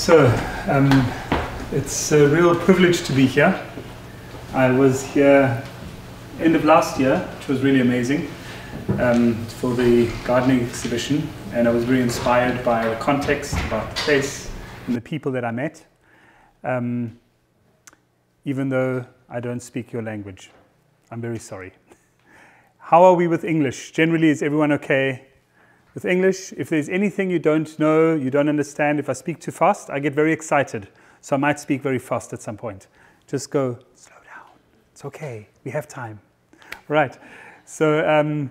So, it's a real privilege to be here. I was here end of last year, which was really amazing, for the gardening exhibition, and I was very inspired by the context about the place and the people that I met, even though I don't speak your language. I'm very sorry. How are we with English? Generally, is everyone okay with English? If there's anything you don't know, you don't understand, if I speak too fast, I get very excited. So I might speak very fast at some point. Just go, slow down. It's okay. We have time. Right. So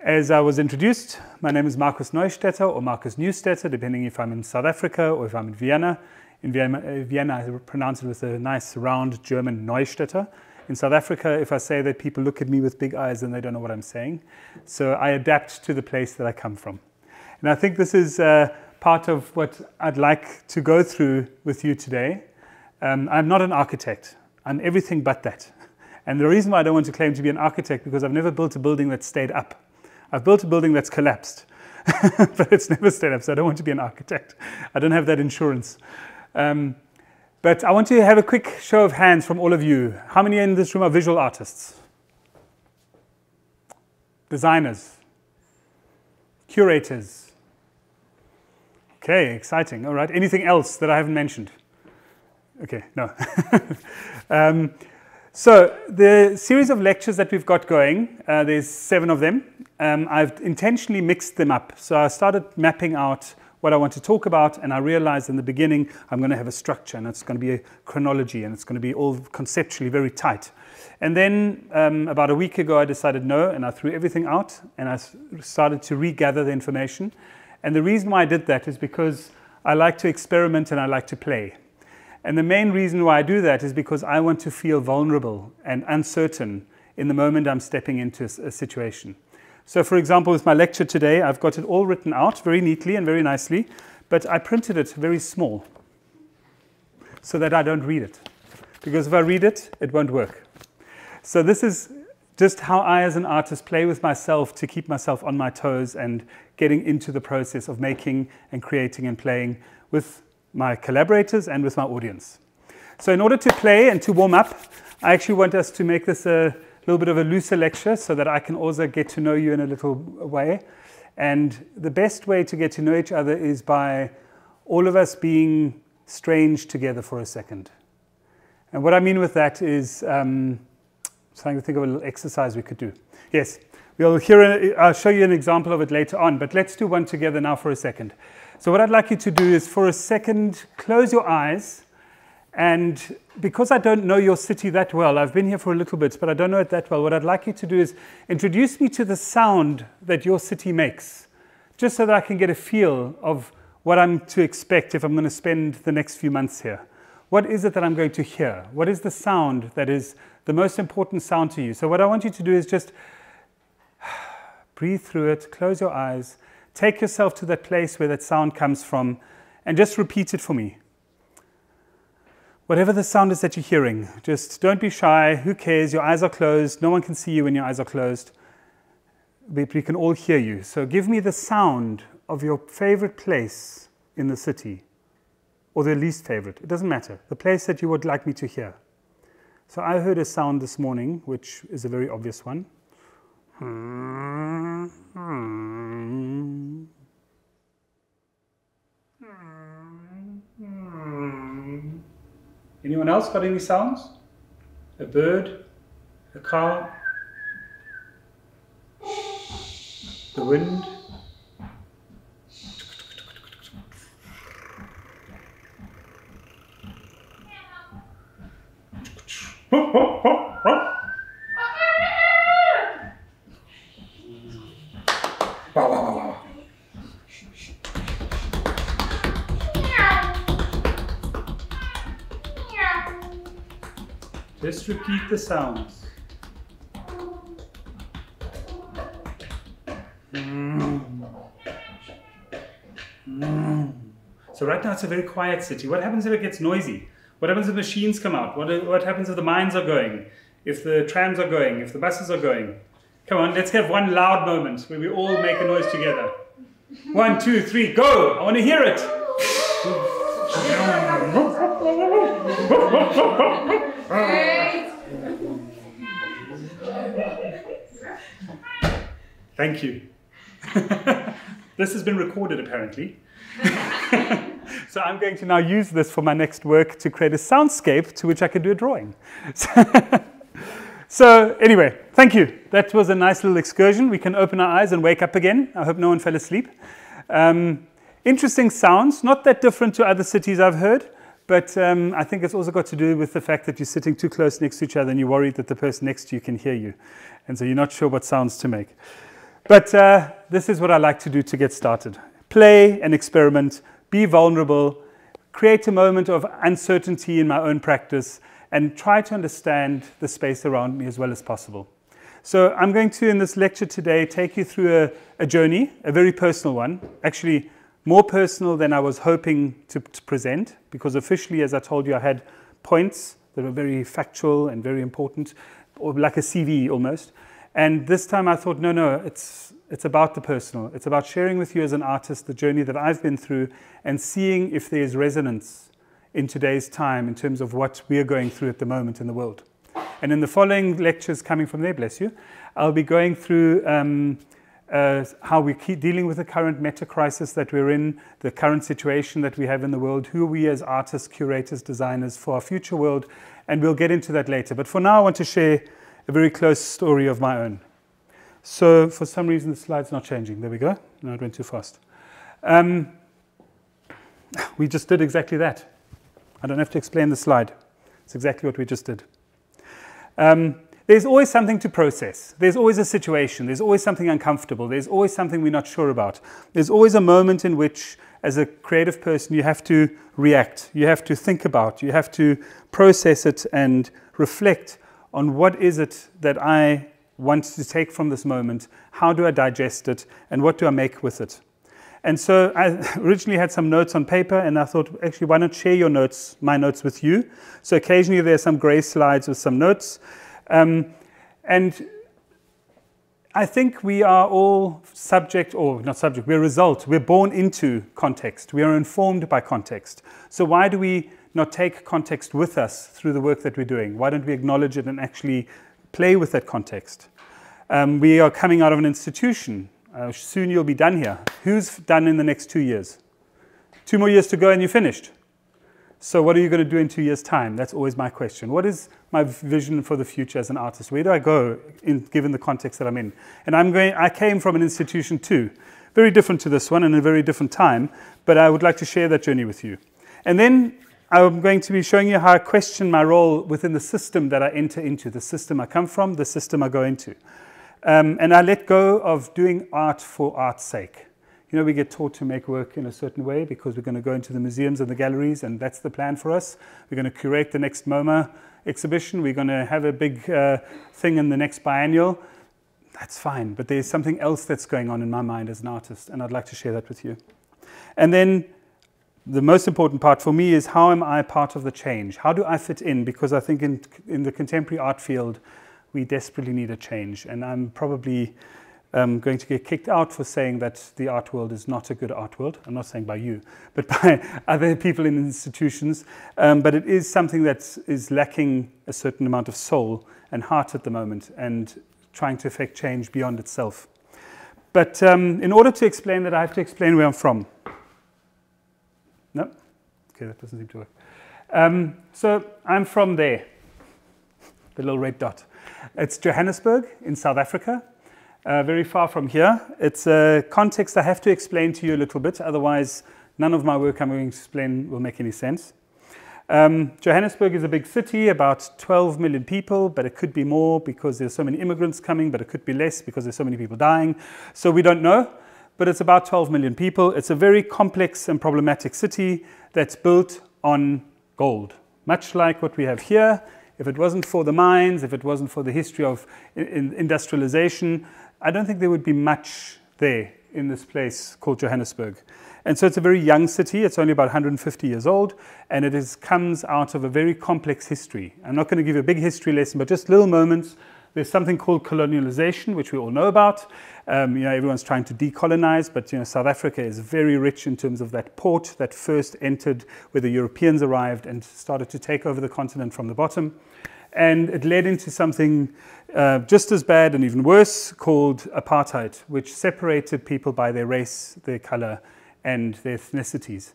as I was introduced, my name is Markus Neustädter or Markus Neustädter, depending if I'm in South Africa or if I'm in Vienna. In Vienna, I pronounce it with a nice round German Neustädter. In South Africa, if I say that, people look at me with big eyes and they don't know what I'm saying. So I adapt to the place that I come from. And I think this is part of what I'd like to go through with you today. I'm not an architect. I'm everything but that. And the reason why I don't want to claim to be an architect, because I've never built a building that stayed up. I've built a building that's collapsed, but it's never stayed up, so I don't want to be an architect. I don't have that insurance. But I want to have a quick show of hands from all of you. How many in this room are visual artists? Designers? Curators? Okay, exciting. All right. Anything else that I haven't mentioned? Okay, no. So the series of lectures that we've got going, there's 7 of them. I've intentionally mixed them up. So I started mapping out what I want to talk about, and I realized in the beginning I'm going to have a structure, and it's going to be a chronology, and it's going to be all conceptually very tight. And then about a week ago I decided no, and I threw everything out, and I started to regather the information. And the reason why I did that is because I like to experiment and I like to play. And the main reason why I do that is because I want to feel vulnerable and uncertain in the moment I'm stepping into a situation. So for example, with my lecture today, I've got it all written out very neatly and very nicely, but I printed it very small so that I don't read it. Because if I read it, it won't work. So this is just how I as an artist play with myself to keep myself on my toes and getting into the process of making and creating and playing with my collaborators and with my audience. So in order to play and to warm up, I actually want us to make this a little bit of a looser lecture so that I can also get to know you in a little way. And the best way to get to know each other is by all of us being strange together for a second. And what I mean with that is, trying to think of a little exercise we could do. Yes, I'll show you an example of it later on, but let's do one together now for a second. So what I'd like you to do is for a second, close your eyes. And because I don't know your city that well, I've been here for a little bit, but I don't know it that well, what I'd like you to do is introduce me to the sound that your city makes, just so that I can get a feel of what I'm to expect if I'm going to spend the next few months here. What is it that I'm going to hear? What is the sound that is the most important sound to you? So what I want you to do is just breathe through it, close your eyes, take yourself to that place where that sound comes from, and just repeat it for me. Whatever the sound is that you're hearing, just don't be shy. Who cares? Your eyes are closed. No one can see you when your eyes are closed. But we can all hear you. So give me the sound of your favorite place in the city, or the least favorite. It doesn't matter. The place that you would like me to hear. So I heard a sound this morning, which is a very obvious one. Anyone else got any sounds? A bird? A cow? The wind? Wow, wow, wow, wow. Just repeat the sounds. So right now it's a very quiet city. What happens if it gets noisy? What happens if machines come out? What happens if the mines are going? If the trams are going? If the buses are going? Come on, let's have one loud moment where we all make a noise together. 1, 2, 3, go! I want to hear it. Thank you. This has been recorded apparently. So I'm going to now use this for my next work to create a soundscape to which I can do a drawing. So anyway, thank you. That was a nice little excursion. We can open our eyes and wake up again. I hope no one fell asleep. Interesting sounds, not that different to other cities I've heard, but I think it's also got to do with the fact that you're sitting too close next to each other and you're worried that the person next to you can hear you. And so you're not sure what sounds to make. But this is what I like to do to get started. Play and experiment, be vulnerable, create a moment of uncertainty in my own practice, and try to understand the space around me as well as possible. So I'm going to, in this lecture today, take you through a journey, a very personal one, actually more personal than I was hoping to present, because officially, as I told you, I had points that were very factual and very important, or like a CV almost. And this time I thought, no, it's about the personal. It's about sharing with you as an artist the journey that I've been through and seeing if there's resonance in today's time in terms of what we're going through at the moment in the world. And in the following lectures coming from there, bless you, I'll be going through how we keep dealing with the current meta crisis that we're in, the current situation that we have in the world, who are we as artists, curators, designers for our future world, and we'll get into that later. But for now, I want to share a very close story of my own. So for some reason, the slide's not changing. There we go. No, it went too fast. We just did exactly that. I don't have to explain the slide. It's exactly what we just did. There's always something to process. There's always a situation. There's always something uncomfortable. There's always something we're not sure about. There's always a moment in which, as a creative person, you have to react. You have to think about. You have to process it and reflect on what is it that I want to take from this moment, how do I digest it, and what do I make with it. And so I originally had some notes on paper, and I thought, actually, why not share your notes, my notes with you? So occasionally there's some gray slides with some notes. And I think we are all subject, or not subject, we're a result. We're born into context. We are informed by context. So why do we not take context with us through the work that we're doing? Why don't we acknowledge it and actually play with that context? We are coming out of an institution. Soon you'll be done here. Who's done in the next 2 years? 2 more years to go and you're finished. So what are you going to do in 2 years' time? That's always my question. What is my vision for the future as an artist? Where do I go given the context that I'm in? And I came from an institution too. Very different to this one and a very different time, but I would like to share that journey with you. And then I'm going to be showing you how I question my role within the system that I enter into, the system I come from, the system I go into. And I let go of doing art for art's sake. You know, we get taught to make work in a certain way because we're going to go into the museums and the galleries, and that's the plan for us. We're going to curate the next MoMA exhibition. We're going to have a big thing in the next biennial. That's fine, but there's something else that's going on in my mind as an artist, and I'd like to share that with you. And then the most important part for me is, how am I part of the change? How do I fit in? Because I think in the contemporary art field, we desperately need a change. And I'm probably going to get kicked out for saying that the art world is not a good art world. I'm not saying by you, but by other people in institutions. But it is something that is lacking a certain amount of soul and heart at the moment, and trying to affect change beyond itself. But in order to explain that, I have to explain where I'm from. No? Okay, that doesn't seem to work. So I'm from there, the little red dot. It's Johannesburg in South Africa, very far from here. It's a context I have to explain to you a little bit, otherwise none of my work I'm going to explain will make any sense. Johannesburg is a big city, about 12 million people, but it could be more because there's so many immigrants coming, but it could be less because there's so many people dying. So we don't know, but it's about 12 million people. It's a very complex and problematic city that's built on gold, much like what we have here. If it wasn't for the mines, if it wasn't for the history of industrialization, I don't think there would be much there in this place called Johannesburg. And so it's a very young city. It's only about 150 years old, and it comes out of a very complex history. I'm not going to give you a big history lesson, but just little moments There's something called colonialization, which we all know about. Everyone's trying to decolonize, but South Africa is very rich in terms of that port that first entered, where the Europeans arrived and started to take over the continent from the bottom. And it led into something just as bad and even worse called apartheid, which separated people by their race, their color, and their ethnicities.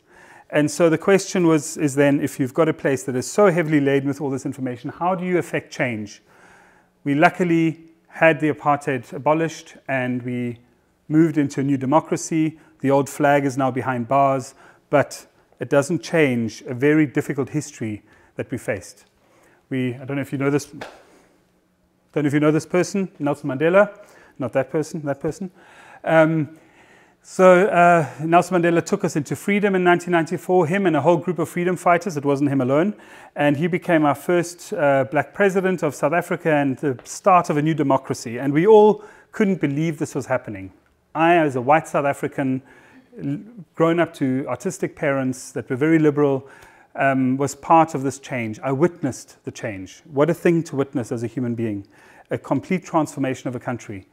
And so the question is then, if you've got a place that is so heavily laden with all this information, how do you affect change? We luckily had the apartheid abolished and we moved into a new democracy. The old flag is now behind bars, but it doesn't change a very difficult history that we faced. I don't know if you know this. Don't know if you know this person, Nelson Mandela. Not that person. That person. Nelson Mandela took us into freedom in 1994. Him and a whole group of freedom fighters. It wasn't him alone, and he became our first black president of South Africa and the start of a new democracy. And we all couldn't believe this was happening. I, as a white South African, grown up to artistic parents that were very liberal, was part of this change. I witnessed the change. What a thing to witness as a human being. A complete transformation of a country.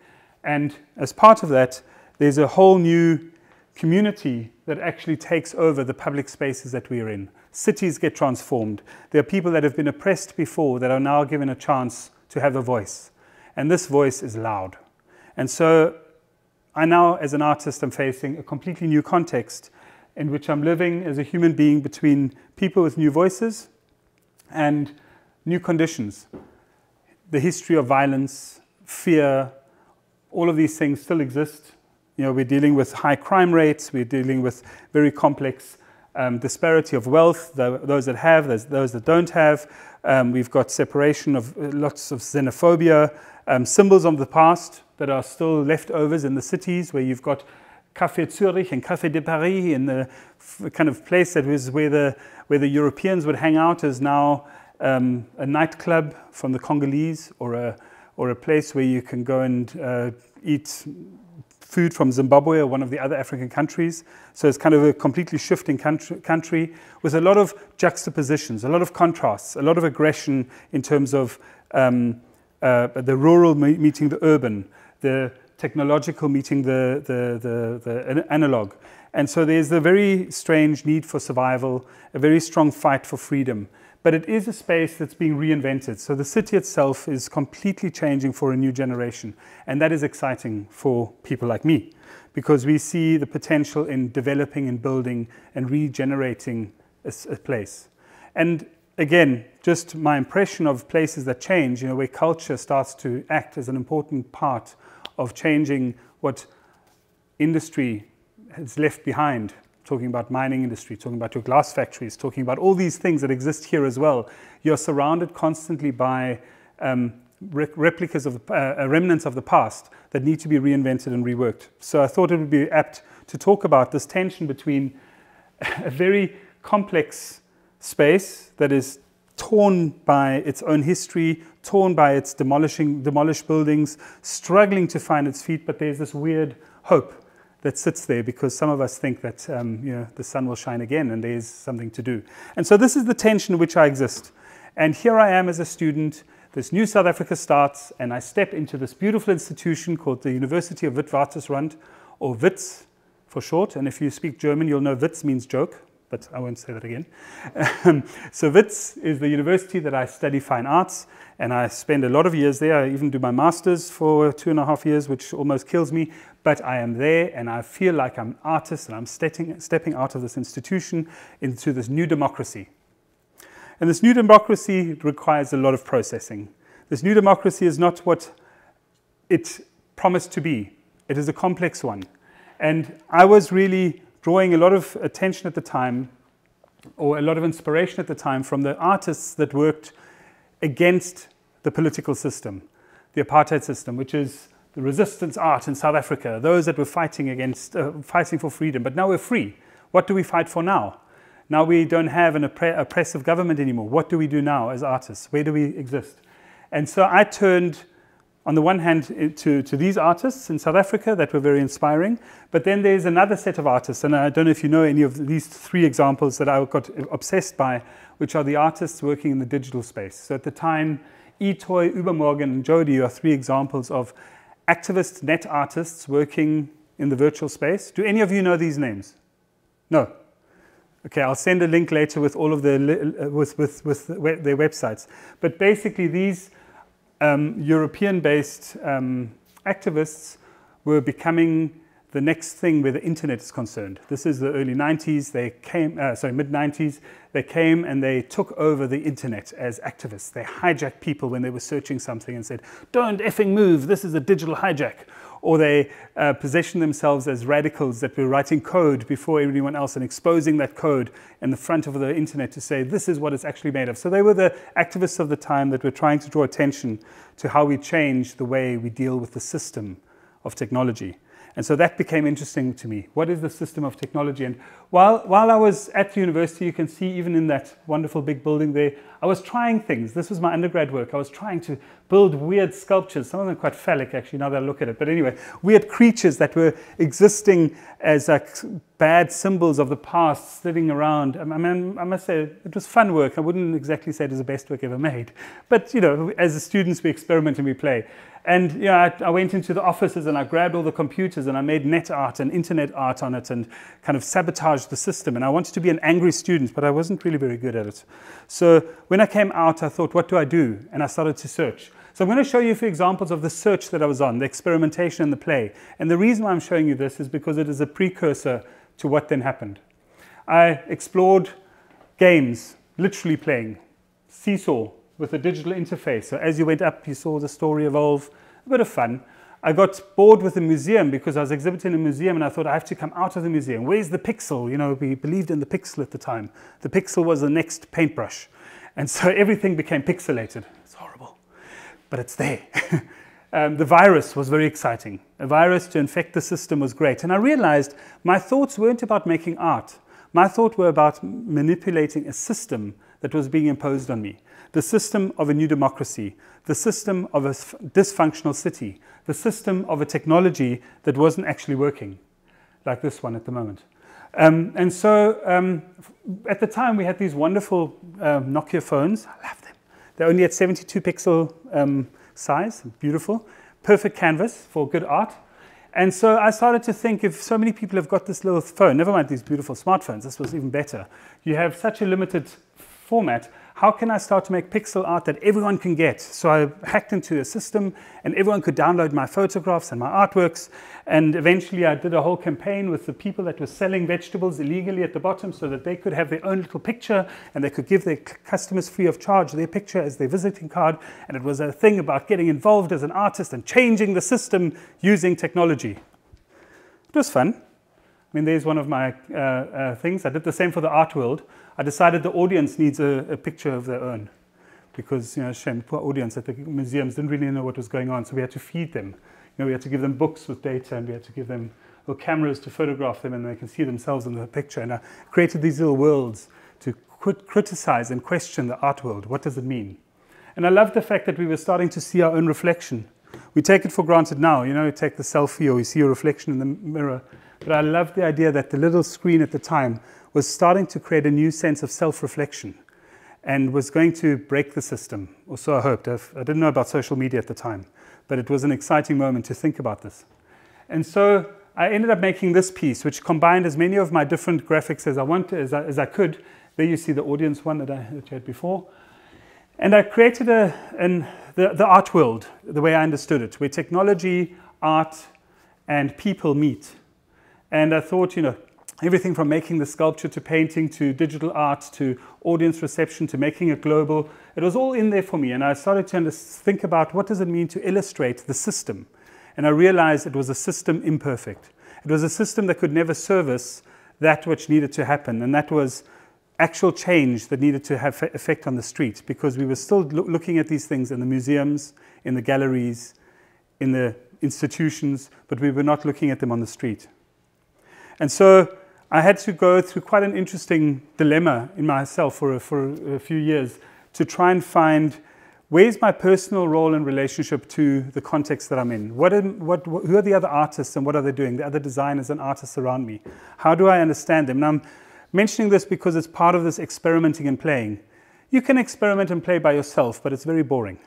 And as part of that, there's a whole new community that actually takes over the public spaces that we are in. Cities get transformed. There are people that have been oppressed before that are now given a chance to have a voice. And this voice is loud. And so I now, as an artist, am facing a completely new context in which I'm living as a human being between people with new voices and new conditions. The history of violence, fear, all of these things still exist. We're dealing with high crime rates, we're dealing with very complex disparity of wealth, those that have, those that don't have. We've got separation of lots of xenophobia, symbols of the past that are still leftovers in the cities, where you've got Café Zurich and Café de Paris, in the kind of place that was where the Europeans would hang out, is now a nightclub from the Congolese, or a place where you can go and eat food from Zimbabwe or one of the other African countries. So it's kind of a completely shifting country with a lot of juxtapositions, a lot of contrasts, a lot of aggression in terms of the rural meeting the urban, the technological meeting the analog. And so there's a very strange need for survival, a very strong fight for freedom. But it is a space that's being reinvented. So the city itself is completely changing for a new generation. And that is exciting for people like me, because we see the potential in developing and building and regenerating a place. And again, just my impression of places that change, where culture starts to act as an important part of changing what industry has left behind. Talking about mining industry, talking about your glass factories, talking about all these things that exist here as well. You're surrounded constantly by replicas of remnants of the past that need to be reinvented and reworked. So I thought it would be apt to talk about this tension between a very complex space that is torn by its own history, torn by its demolished buildings, struggling to find its feet, but there's this weird hope that sits there, because some of us think that the sun will shine again and there's something to do. And so this is the tension in which I exist. And here I am as a student, this new South Africa starts, and I step into this beautiful institution called the University of Witwatersrand, or WITS for short. And if you speak German, you'll know WITS means joke, but I won't say that again. So WITS is the university that I study fine arts, and I spend a lot of years there. I even do my master's for 2.5 years, which almost kills me. But I am there, and I feel like I'm an artist, and I'm stepping out of this institution into this new democracy. And this new democracy requires a lot of processing. This new democracy is not what it promised to be. It is a complex one. And I was really drawing a lot of attention at the time, or a lot of inspiration at the time, from the artists that worked against the political system, the apartheid system, which is the resistance art in South Africa, those that were fighting for freedom. But now we're free. What do we fight for now? Now we don't have an oppressive government anymore. What do we do now as artists? Where do we exist? And so I turned, on the one hand, to these artists in South Africa that were very inspiring. But then there's another set of artists, and I don't know if you know any of these 3 examples that I got obsessed by, which are the artists working in the digital space. So at the time, eToy, Übermorgen, and Jody are three examples of activist net artists working in the virtual space. Do any of you know these names? No. Okay, I'll send a link later with all of their websites. But basically, these European-based activists were becoming the next thing where the internet is concerned. This is the early 90s. They came, mid-90s. They came and they took over the internet as activists. They hijacked people when they were searching something and said, "Don't effing move. This is a digital hijack." Or they positioned themselves as radicals that were writing code before everyone else and exposing that code in the front of the internet to say, this is what it's actually made of. So they were the activists of the time that were trying to draw attention to how we change the way we deal with the system of technology. And so that became interesting to me. What is the system of technology? And while I was at the university, you can see even in that wonderful big building there, I was trying things. This was my undergrad work. I was trying to build weird sculptures, some of them quite phallic actually, now that I look at it. But anyway, weird creatures that were existing as like bad symbols of the past sitting around. I mean, I must say it was fun work. I wouldn't exactly say it was the best work ever made. But, you know, as students, we experiment and we play. And you know, I went into the offices and I grabbed all the computers and I made net art and internet art on it and kind of sabotaged the system. And I wanted to be an angry student, but I wasn't really very good at it. So when I came out, I thought, what do I do? And I started to search. So I'm going to show you a few examples of the search that I was on, the experimentation and the play. And the reason why I'm showing you this is because it is a precursor to what then happened. I explored games, literally playing Seesaw, with a digital interface. So as you went up, you saw the story evolve. A bit of fun. I got bored with the museum because I was exhibiting in a museum and I thought I have to come out of the museum. Where's the pixel? You know, we believed in the pixel at the time. The pixel was the next paintbrush. And so everything became pixelated. It's horrible, but it's there. The virus was very exciting. A virus to infect the system was great. And I realized my thoughts weren't about making art. My thoughts were about manipulating a system that was being imposed on me. The system of a new democracy, the system of a dysfunctional city, the system of a technology that wasn't actually working, like this one at the moment. And so at the time we had these wonderful Nokia phones. I love them. They're only at 72 pixel size, beautiful, perfect canvas for good art. And so I started to think, if so many people have got this little phone, never mind these beautiful smartphones, this was even better. You have such a limited format. How can I start to make pixel art that everyone can get? So I hacked into a system and everyone could download my photographs and my artworks. And eventually I did a whole campaign with the people that were selling vegetables illegally at the bottom so that they could have their own little picture and they could give their customers free of charge their picture as their visiting card. And it was a thing about getting involved as an artist and changing the system using technology. It was fun. I mean, there's one of my things. I did the same for the art world. I decided the audience needs a picture of their own because, you know, shame, poor audience at the museums didn't really know what was going on. So we had to feed them. You know, we had to give them books with data and we had to give them little cameras to photograph them and they can see themselves in the picture. And I created these little worlds to criticize and question the art world. What does it mean? And I loved the fact that we were starting to see our own reflection. We take it for granted now. You know, you take the selfie or you see your reflection in the mirror. But I loved the idea that the little screen at the time was starting to create a new sense of self-reflection and was going to break the system, or so I hoped. I didn't know about social media at the time, but it was an exciting moment to think about this. And so I ended up making this piece, which combined as many of my different graphics as I could. There you see the audience one that you had before. And I created the art world, the way I understood it, where technology, art, and people meet. And I thought, you know, everything from making the sculpture to painting to digital art to audience reception to making it global, it was all in there for me. And I started to think about what does it mean to illustrate the system. And I realized it was a system imperfect. It was a system that could never service that which needed to happen. And that was actual change that needed to have effect on the street, because we were still looking at these things in the museums, in the galleries, in the institutions, but we were not looking at them on the street. And so I had to go through quite an interesting dilemma in myself for a few years to try and find where's my personal role and relationship to the context that I'm in. Who are the other artists and what are they doing, the other designers and artists around me? How do I understand them? And I'm mentioning this because it's part of this experimenting and playing. You can experiment and play by yourself, but it's very boring.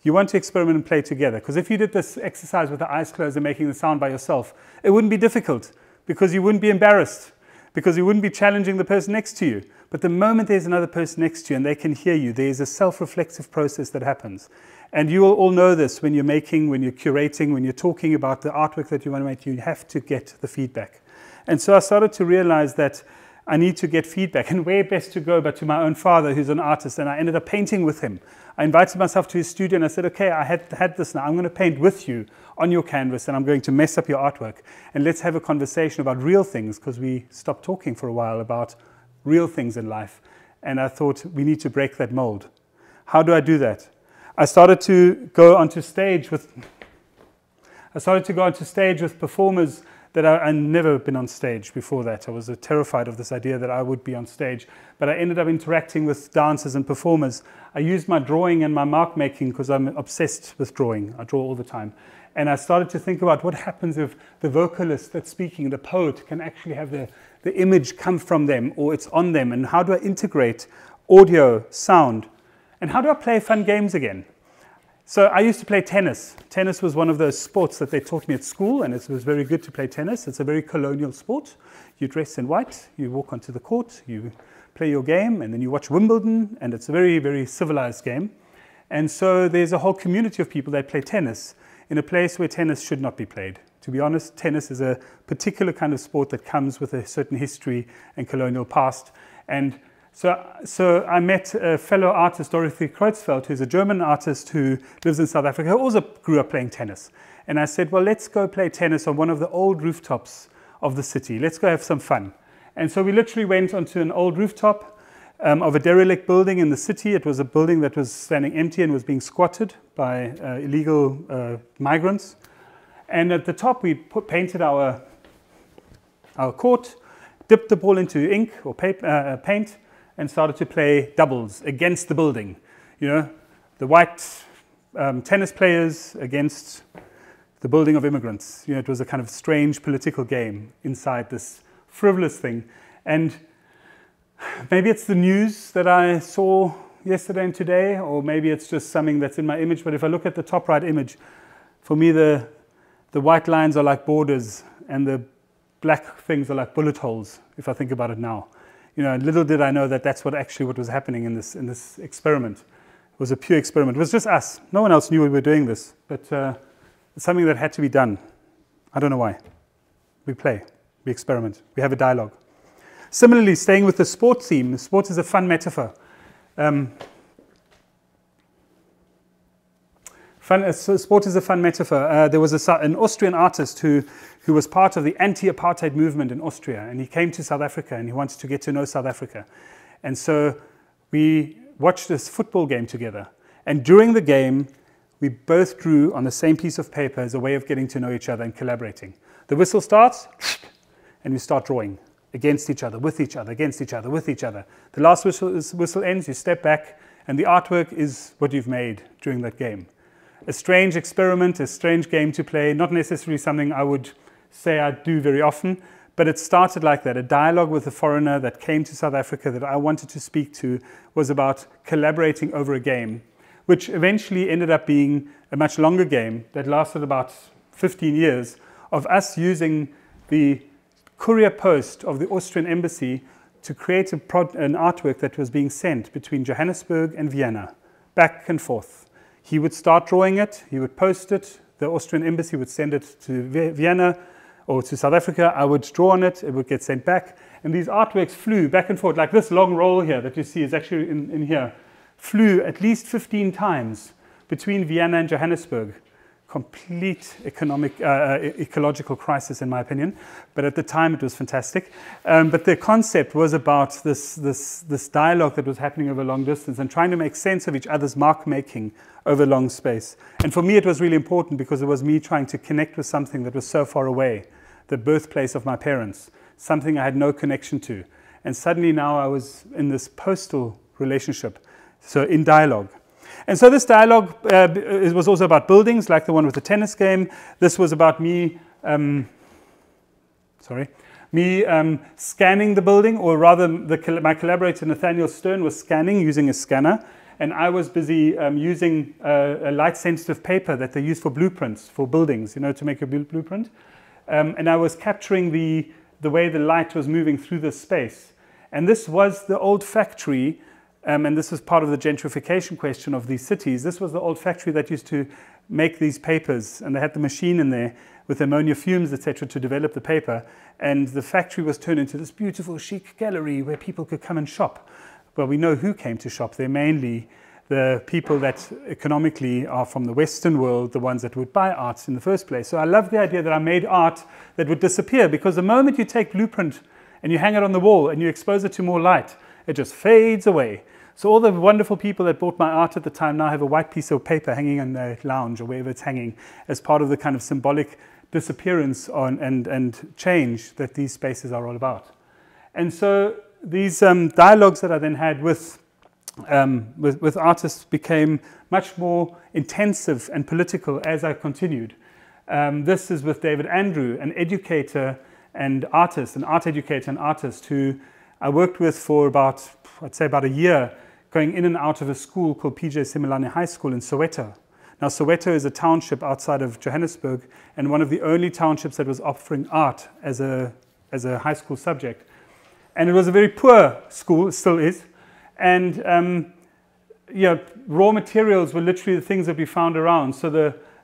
You want to experiment and play together. Because if you did this exercise with the eyes closed and making the sound by yourself, it wouldn't be difficult because you wouldn't be embarrassed, because you wouldn't be challenging the person next to you. But the moment there's another person next to you and they can hear you, there's a self-reflexive process that happens. And you will all know this when you're making, when you're curating, when you're talking about the artwork that you want to make, you have to get the feedback. And so I started to realize that I need to get feedback. And where best to go but to my own father, who's an artist, and I ended up painting with him. I invited myself to his studio and I said, okay, I had this now. I'm going to paint with you on your canvas and I'm going to mess up your artwork. And let's have a conversation about real things, because we stopped talking for a while about real things in life. And I thought we need to break that mold. How do I do that? I started to go onto stage with performers that I'd never been on stage before that. I was terrified of this idea that I would be on stage. But I ended up interacting with dancers and performers. I used my drawing and my mark making because I'm obsessed with drawing. I draw all the time. And I started to think about what happens if the vocalist that's speaking, the poet, can actually have the image come from them or it's on them. And how do I integrate audio, sound? And how do I play fun games again? So I used to play tennis. Tennis was one of those sports that they taught me at school, and it was very good to play tennis. It's a very colonial sport. You dress in white, you walk onto the court, you play your game, and then you watch Wimbledon, and it's a very, very civilized game. And so there's a whole community of people that play tennis in a place where tennis should not be played. To be honest, tennis is a particular kind of sport that comes with a certain history and colonial past. And so I met a fellow artist, Dorothy Kreutzfeldt, who's a German artist who lives in South Africa, who also grew up playing tennis. And I said, well, let's go play tennis on one of the old rooftops of the city. Let's go have some fun. And so we literally went onto an old rooftop of a derelict building in the city. It was a building that was standing empty and was being squatted by illegal migrants. And at the top, we painted our court, dipped the ball into ink or paint, and started to play doubles against the building. You know, the white tennis players against the building of immigrants. You know, it was a kind of strange political game inside this frivolous thing. And maybe it's the news that I saw yesterday and today, or maybe it's just something that's in my image. But if I look at the top right image, for me, the white lines are like borders and the black things are like bullet holes, if I think about it now. You know, little did I know that that's what was happening in this experiment. It was a pure experiment. It was just us. No one else knew we were doing this, but it's something that had to be done. I don't know why. We play, we experiment, we have a dialogue. Similarly, staying with the sport theme, sport is a fun metaphor. Sport is a fun metaphor. There was an Austrian artist who was part of the anti-apartheid movement in Austria, and he came to South Africa and he wanted to get to know South Africa. And so we watched this football game together. And during the game, we both drew on the same piece of paper as a way of getting to know each other and collaborating. The whistle starts, and we start drawing against each other, with each other, against each other, with each other. The last whistle ends, you step back, and the artwork is what you've made during that game. A strange experiment, a strange game to play, not necessarily something I would say I do very often, but it started like that. A dialogue with a foreigner that came to South Africa that I wanted to speak to was about collaborating over a game, which eventually ended up being a much longer game that lasted about 15 years of us using the courier post of the Austrian embassy to create an artwork that was being sent between Johannesburg and Vienna, back and forth. He would start drawing it, he would post it, the Austrian embassy would send it to Vienna or to South Africa, I would draw on it, it would get sent back, and these artworks flew back and forth, like this long roll here that you see is actually in here, flew at least 15 times between Vienna and Johannesburg. Complete ecological crisis, in my opinion, but at the time it was fantastic. But the concept was about this dialogue that was happening over long distance and trying to make sense of each other's mark making over long space. And for me, it was really important because it was me trying to connect with something that was so far away, the birthplace of my parents, something I had no connection to. And suddenly now I was in this postal relationship, so in dialogue. And so this dialogue was also about buildings, like the one with the tennis game. This was about me scanning the building, or rather my collaborator Nathaniel Stern was scanning using a scanner. And I was busy using a light-sensitive paper that they use for blueprints, for buildings, you know, to make a blueprint. And I was capturing the way the light was moving through this space. And this was the old factory, and this was part of the gentrification question of these cities. This was the old factory that used to make these papers, and they had the machine in there with ammonia fumes, etc., to develop the paper. And the factory was turned into this beautiful chic gallery where people could come and shop. Well, we know who came to shop. They're mainly the people that economically are from the Western world, the ones that would buy art in the first place. So I love the idea that I made art that would disappear, because the moment you take blueprint and you hang it on the wall and you expose it to more light, it just fades away. So all the wonderful people that bought my art at the time now have a white piece of paper hanging in their lounge or wherever it's hanging, as part of the kind of symbolic disappearance and change that these spaces are all about. And so these dialogues that I then had with artists became much more intensive and political as I continued. This is with David Andrew, an educator and artist, an art educator and artist who I worked with for about, I'd say about a year, going in and out of a school called PJ Simelane High School in Soweto. Now, Soweto is a township outside of Johannesburg, and one of the only townships that was offering art as a high school subject. And it was a very poor school, it still is. And raw materials were literally the things that we found around. So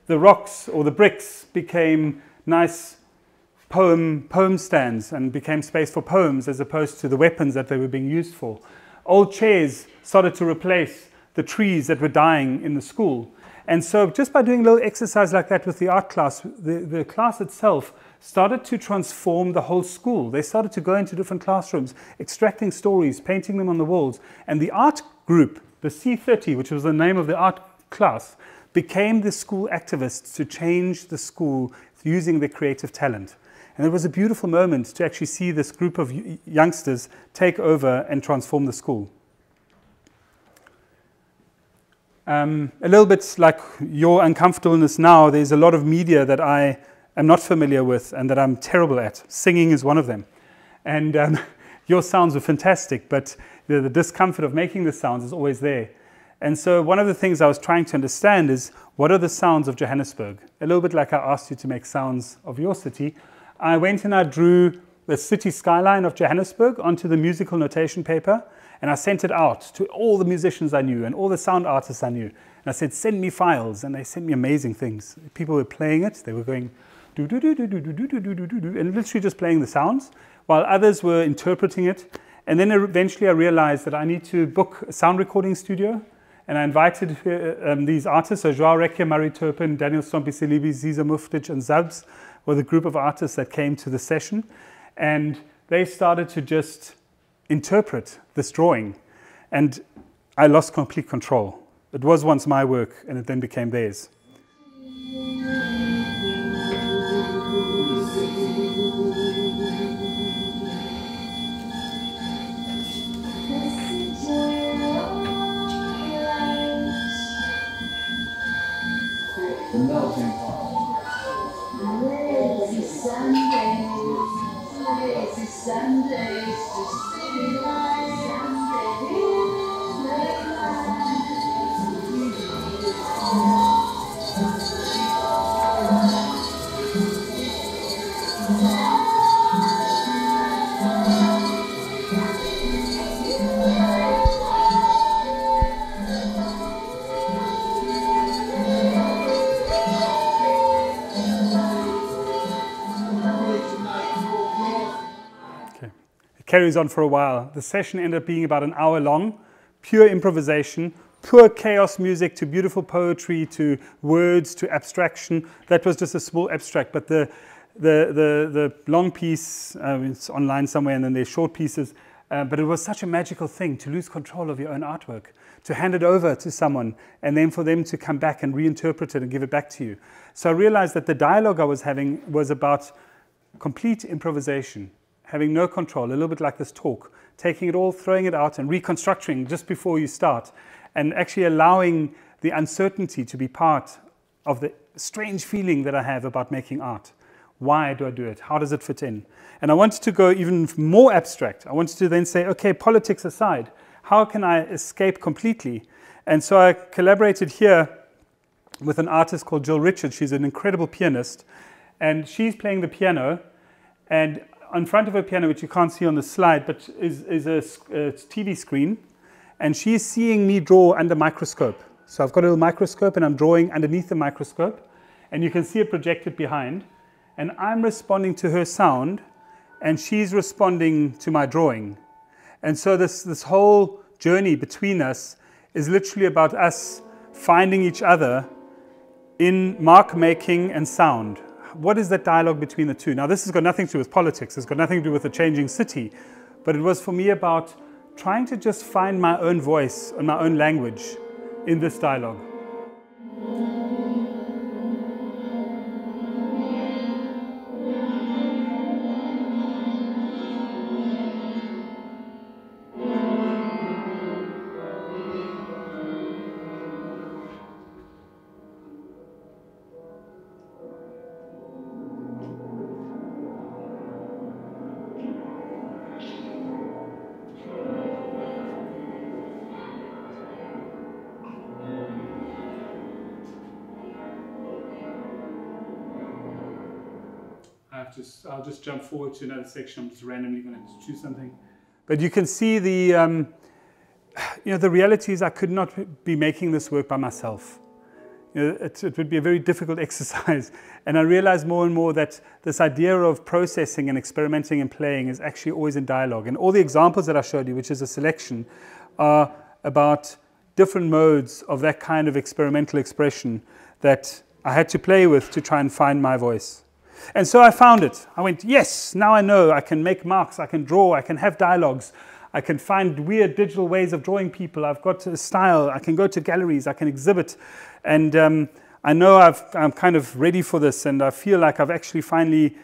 the rocks or the bricks became nice poem stands and became space for poems as opposed to the weapons that they were being used for. Old chairs started to replace the trees that were dying in the school. And so just by doing a little exercise like that with the art class, the class itself started to transform the whole school. They started to go into different classrooms, extracting stories, painting them on the walls. And the art group, the C30, which was the name of the art class, became the school activists to change the school using their creative talent. And it was a beautiful moment to actually see this group of youngsters take over and transform the school. A little bit like your uncomfortableness now, there's a lot of media that I am not familiar with and that I'm terrible at. Singing is one of them. And your sounds were fantastic, but the discomfort of making the sounds is always there. And so one of the things I was trying to understand is, what are the sounds of Johannesburg? A little bit like I asked you to make sounds of your city. I went and I drew the city skyline of Johannesburg onto the musical notation paper, and I sent it out to all the musicians I knew and all the sound artists I knew. And I said, send me files, and they sent me amazing things. People were playing it, they were going do do do do do do do do do do do, and literally just playing the sounds, while others were interpreting it. And then eventually I realized that I need to book a sound recording studio, and I invited these artists, so Joao Recchia, Murray Turpin, Daniel Stompie-Silibi, Ziza Muftic, and Zubs were the group of artists that came to the session, and they started to just interpret this drawing, and I lost complete control. It was once my work, and it then became theirs. Carries on for a while. The session ended up being about an hour long, pure improvisation, pure chaos music to beautiful poetry, to words, to abstraction. That was just a small abstract, but the long piece, it's online somewhere, and then there's short pieces. But it was such a magical thing to lose control of your own artwork, to hand it over to someone, and then for them to come back and reinterpret it and give it back to you. So I realized that the dialogue I was having was about complete improvisation, having no control, a little bit like this talk, taking it all, throwing it out and reconstructing just before you start, and actually allowing the uncertainty to be part of the strange feeling that I have about making art. Why do I do it? How does it fit in? And I wanted to go even more abstract. I wanted to then say, okay, politics aside, how can I escape completely And so I collaborated here with an artist called Jill Richards. She's an incredible pianist, and she's playing the piano, and in front of her piano, which you can't see on the slide, but is a TV screen, and she's seeing me draw under microscope. So I've got a little microscope and I'm drawing underneath the microscope, and you can see it projected behind, and I'm responding to her sound and she's responding to my drawing. And so this whole journey between us is literally about us finding each other in mark making and sound. What is that dialogue between the two? Now, this has got nothing to do with politics. It's got nothing to do with a changing city. But it was for me about trying to just find my own voice and my own language in this dialogue. I'll just jump forward to another section. I'm just randomly going to choose something. But you can see the reality is I could not be making this work by myself. It would be a very difficult exercise. And I realized more and more that this idea of processing and experimenting and playing is actually always in dialogue. And all the examples that I showed you, which is a selection, are about different modes of that kind of experimental expression that I had to play with to try and find my voice. And so I found it. I went, yes, now I know I can make marks, I can draw, I can have dialogues, I can find weird digital ways of drawing people, I've got a style, I can go to galleries, I can exhibit. And I know I'm kind of ready for this, and I feel like I've actually finally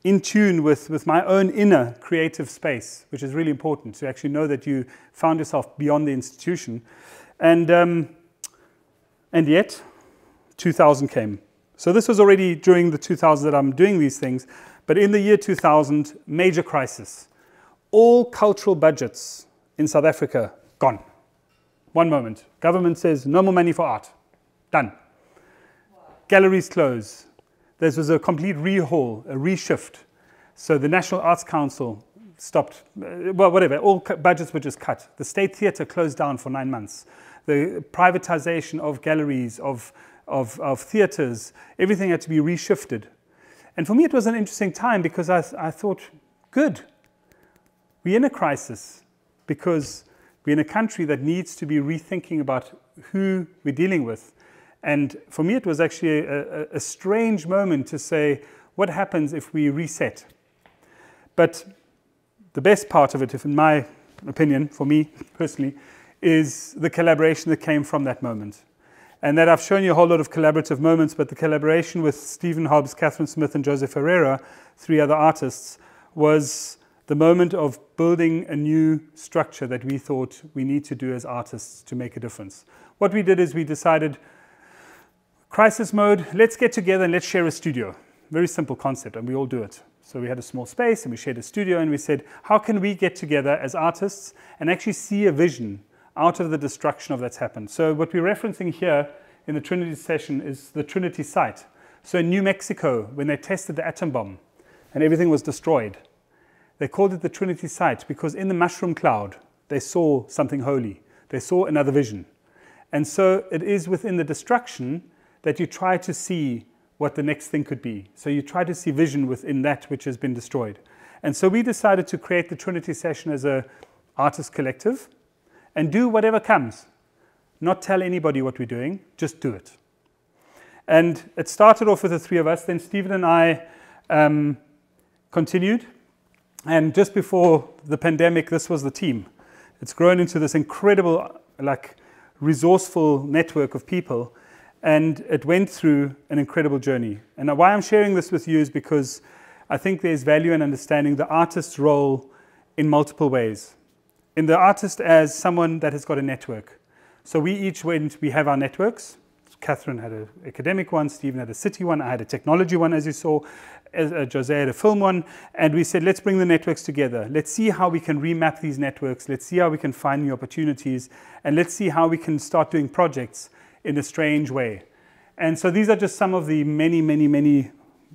in tune with my own inner creative space, which is really important to actually know that you found yourself beyond the institution. And yet, 2000 came. So this was already during the 2000s that I'm doing these things, but in the year 2000, major crisis. All cultural budgets in South Africa gone. One moment. Government says no more money for art. Done. Wow. Galleries close. There was a complete rehaul, a reshift. So the National Arts Council stopped, well, whatever, all budgets were just cut. The State Theatre closed down for 9 months. The privatization of galleries, of theatres, everything had to be reshifted. And for me, it was an interesting time because I thought, good, we're in a crisis because we're in a country that needs to be rethinking about who we're dealing with. And for me, it was actually a strange moment to say, what happens if we reset? But the best part of it, if in my opinion, for me personally, is the collaboration that came from that moment. And that I've shown you a whole lot of collaborative moments, but the collaboration with Stephen Hobbs, Catherine Smith, and Joseph Herrera, 3 other artists, was the moment of building a new structure that we thought we need to do as artists to make a difference. What we did is we decided, crisis mode, let's get together and let's share a studio. Very simple concept, and we all do it. So we had a small space and we shared a studio, and we said, how can we get together as artists and actually see a vision out of the destruction of that's happened? So what we're referencing here in the Trinity session is the Trinity site. So in New Mexico, when they tested the atom bomb and everything was destroyed, they called it the Trinity site because in the mushroom cloud, they saw something holy. They saw another vision. And so it is within the destruction that you try to see what the next thing could be. So you try to see vision within that which has been destroyed. And so we decided to create the Trinity session as an artist collective and do whatever comes. Not tell anybody what we're doing, just do it. And it started off with the 3 of us, then Stephen and I continued. And just before the pandemic, this was the team. It's grown into this incredible, resourceful network of people. And it went through an incredible journey. And why I'm sharing this with you is because I think there's value in understanding the artist's role in multiple ways. In the artist as someone that has got a network. So we each we have our networks. Catherine had an academic one, Stephen had a city one, I had a technology one, as you saw, Jose had a film one, and we said, let's bring the networks together. Let's see how we can remap these networks. Let's see how we can find new opportunities, and let's see how we can start doing projects in a strange way. And so these are just some of the many, many, many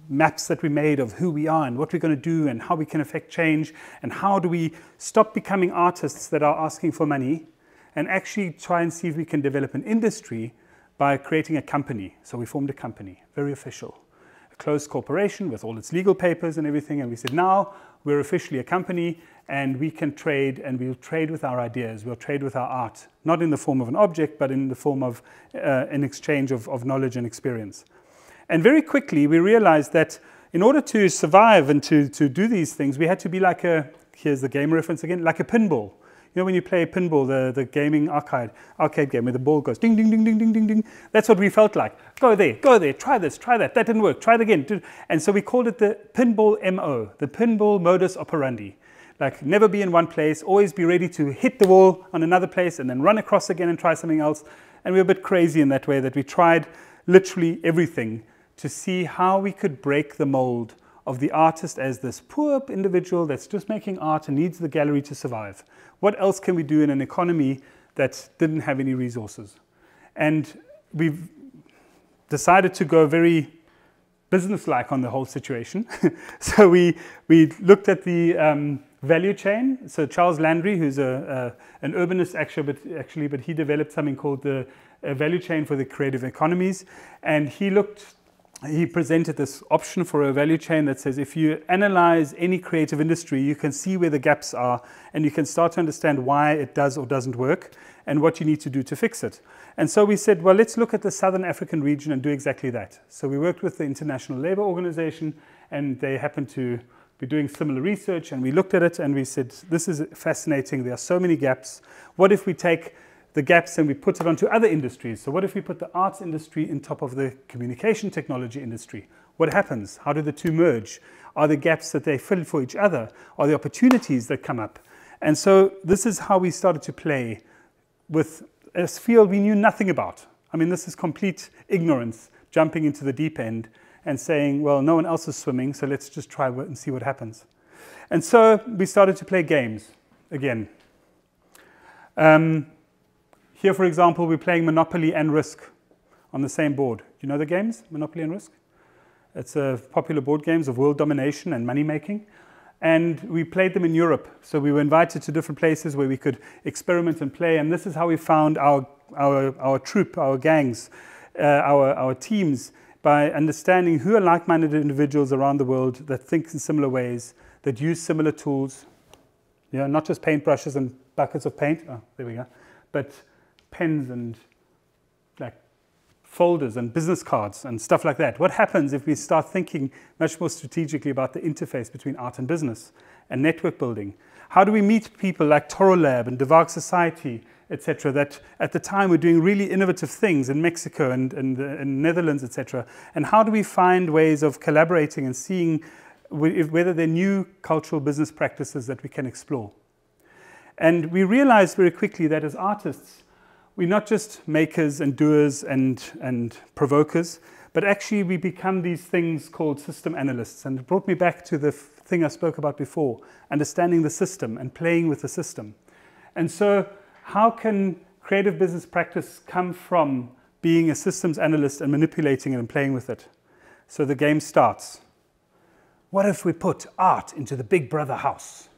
maps that we made of who we are and what we're going to do and how we can affect change and how do we stop becoming artists that are asking for money and actually try and see if we can develop an industry by creating a company. So we formed a company, very official, a closed corporation with all its legal papers and everything, and we said now we're officially a company and we can trade, and we'll trade with our ideas, we'll trade with our art, not in the form of an object but in the form of an exchange of knowledge and experience. And very quickly we realized that in order to survive and to do these things, we had to be like here's the game reference again, like a pinball. You know when you play pinball, the gaming arcade game where the ball goes ding, ding, ding, ding, ding, ding, ding. That's what we felt like. Go there, try this, try that. That didn't work, try it again. And so we called it the pinball MO, the pinball modus operandi. Like never be in one place, always be ready to hit the wall on another place and then run across again and try something else. And we were a bit crazy in that way that we tried literally everything to see how we could break the mold of the artist as this poor individual that's just making art and needs the gallery to survive. What else can we do in an economy that didn't have any resources? And we've decided to go very business-like on the whole situation. So we looked at the value chain. So Charles Landry, who's an urbanist actually, but he developed something called the value chain for the creative economies. And he presented this option for a value chain that says if you analyze any creative industry, you can see where the gaps are and you can start to understand why it does or doesn't work and what you need to do to fix it. And so we said, well, let's look at the Southern African region and do exactly that. So we worked with the International Labour Organization and they happened to be doing similar research, and we looked at it and we said, this is fascinating, there are so many gaps. What if we take the gaps and we put it onto other industries? So what if we put the arts industry on top of the communication technology industry? What happens? How do the two merge? Are the gaps that they fill for each other? Are the opportunities that come up? And so this is how we started to play with a field we knew nothing about. I mean, this is complete ignorance, jumping into the deep end and saying, well, no one else is swimming, so let's just try and see what happens. And so we started to play games again. Here, for example, we're playing Monopoly and Risk on the same board. Do you know the games, Monopoly and Risk? It's popular board games of world domination and money making. And we played them in Europe. So we were invited to different places where we could experiment and play. And this is how we found our troop, our gangs, our teams, by understanding who are like-minded individuals around the world that think in similar ways, that use similar tools. You know, not just paintbrushes and buckets of paint. Oh, there we go. But pens and like folders and business cards and stuff like that. What happens if we start thinking much more strategically about the interface between art and business and network building? How do we meet people like Toro Lab and Devag Society, etc., that at the time were doing really innovative things in Mexico and Netherlands, etc.? And how do we find ways of collaborating and seeing whether there are new cultural business practices that we can explore? And we realized very quickly that as artists, we're not just makers and doers and provokers, but actually we become these things called system analysts. And it brought me back to the thing I spoke about before, understanding the system and playing with the system. And so how can creative business practice come from being a systems analyst and manipulating it and playing with it? So the game starts. What if we put art into the Big Brother house?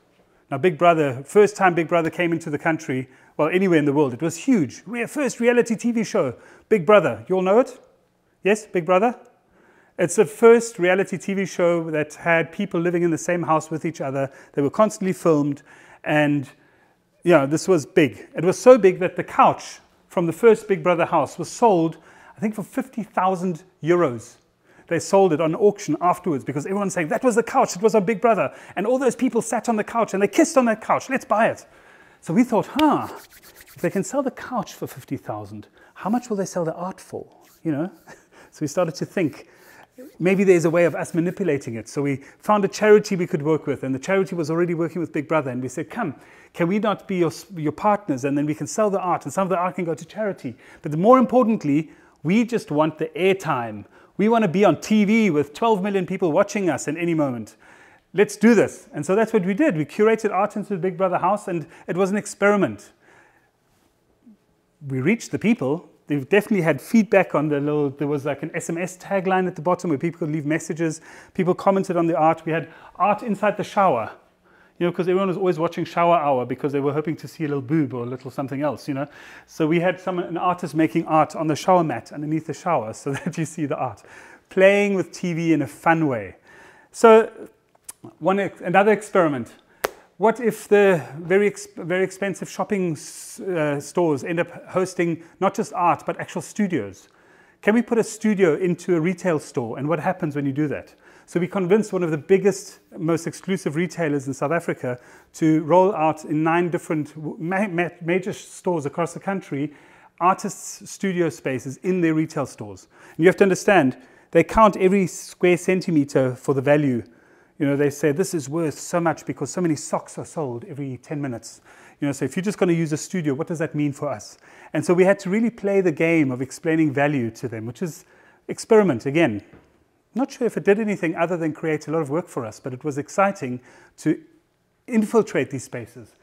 Now, Big Brother, first time Big Brother came into the country, well, anywhere in the world, it was huge. First reality TV show, Big Brother. You all know it? Yes, Big Brother? It's the first reality TV show that had people living in the same house with each other. They were constantly filmed, and this was big. It was so big that the couch from the first Big Brother house was sold, I think, for 50,000 euros. They sold it on auction afterwards because everyone's saying, that was the couch, it was our Big Brother. And all those people sat on the couch and they kissed on that couch, let's buy it. So we thought, if they can sell the couch for 50,000, how much will they sell the art for? So we started to think, maybe there's a way of us manipulating it. So we found a charity we could work with, and the charity was already working with Big Brother. And we said, come, can we not be your partners? And then we can sell the art, and some of the art can go to charity. But more importantly, We just want the airtime. We want to be on TV with 12 million people watching us at any moment. Let's do this. And so that's what we did. We curated art into the Big Brother house, and it was an experiment. We reached the people. They've definitely had feedback on the little, there was like an SMS tagline at the bottom where people could leave messages. People commented on the art. We had art inside the shower, you know, because everyone was always watching Shower Hour because they were hoping to see a little boob or a little something else, you know. So we had an artist making art on the shower mat underneath the shower so that you see the art. Playing with TV in a fun way. So another experiment. What if the very expensive shopping stores end up hosting not just art, but actual studios? Can we put a studio into a retail store? And what happens when you do that? So we convinced one of the biggest, most exclusive retailers in South Africa to roll out in 9 different major stores across the country, artists' studio spaces in their retail stores. And you have to understand, they count every square centimeter for the value. You know, they say this is worth so much because so many socks are sold every 10 minutes. You know, so if you're just going to use a studio, what does that mean for us? And so we had to really play the game of explaining value to them, which is experiment again. Not sure if it did anything other than create a lot of work for us, but it was exciting to infiltrate these spaces.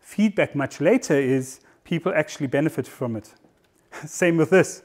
Feedback much later is people actually benefit from it. Same with this.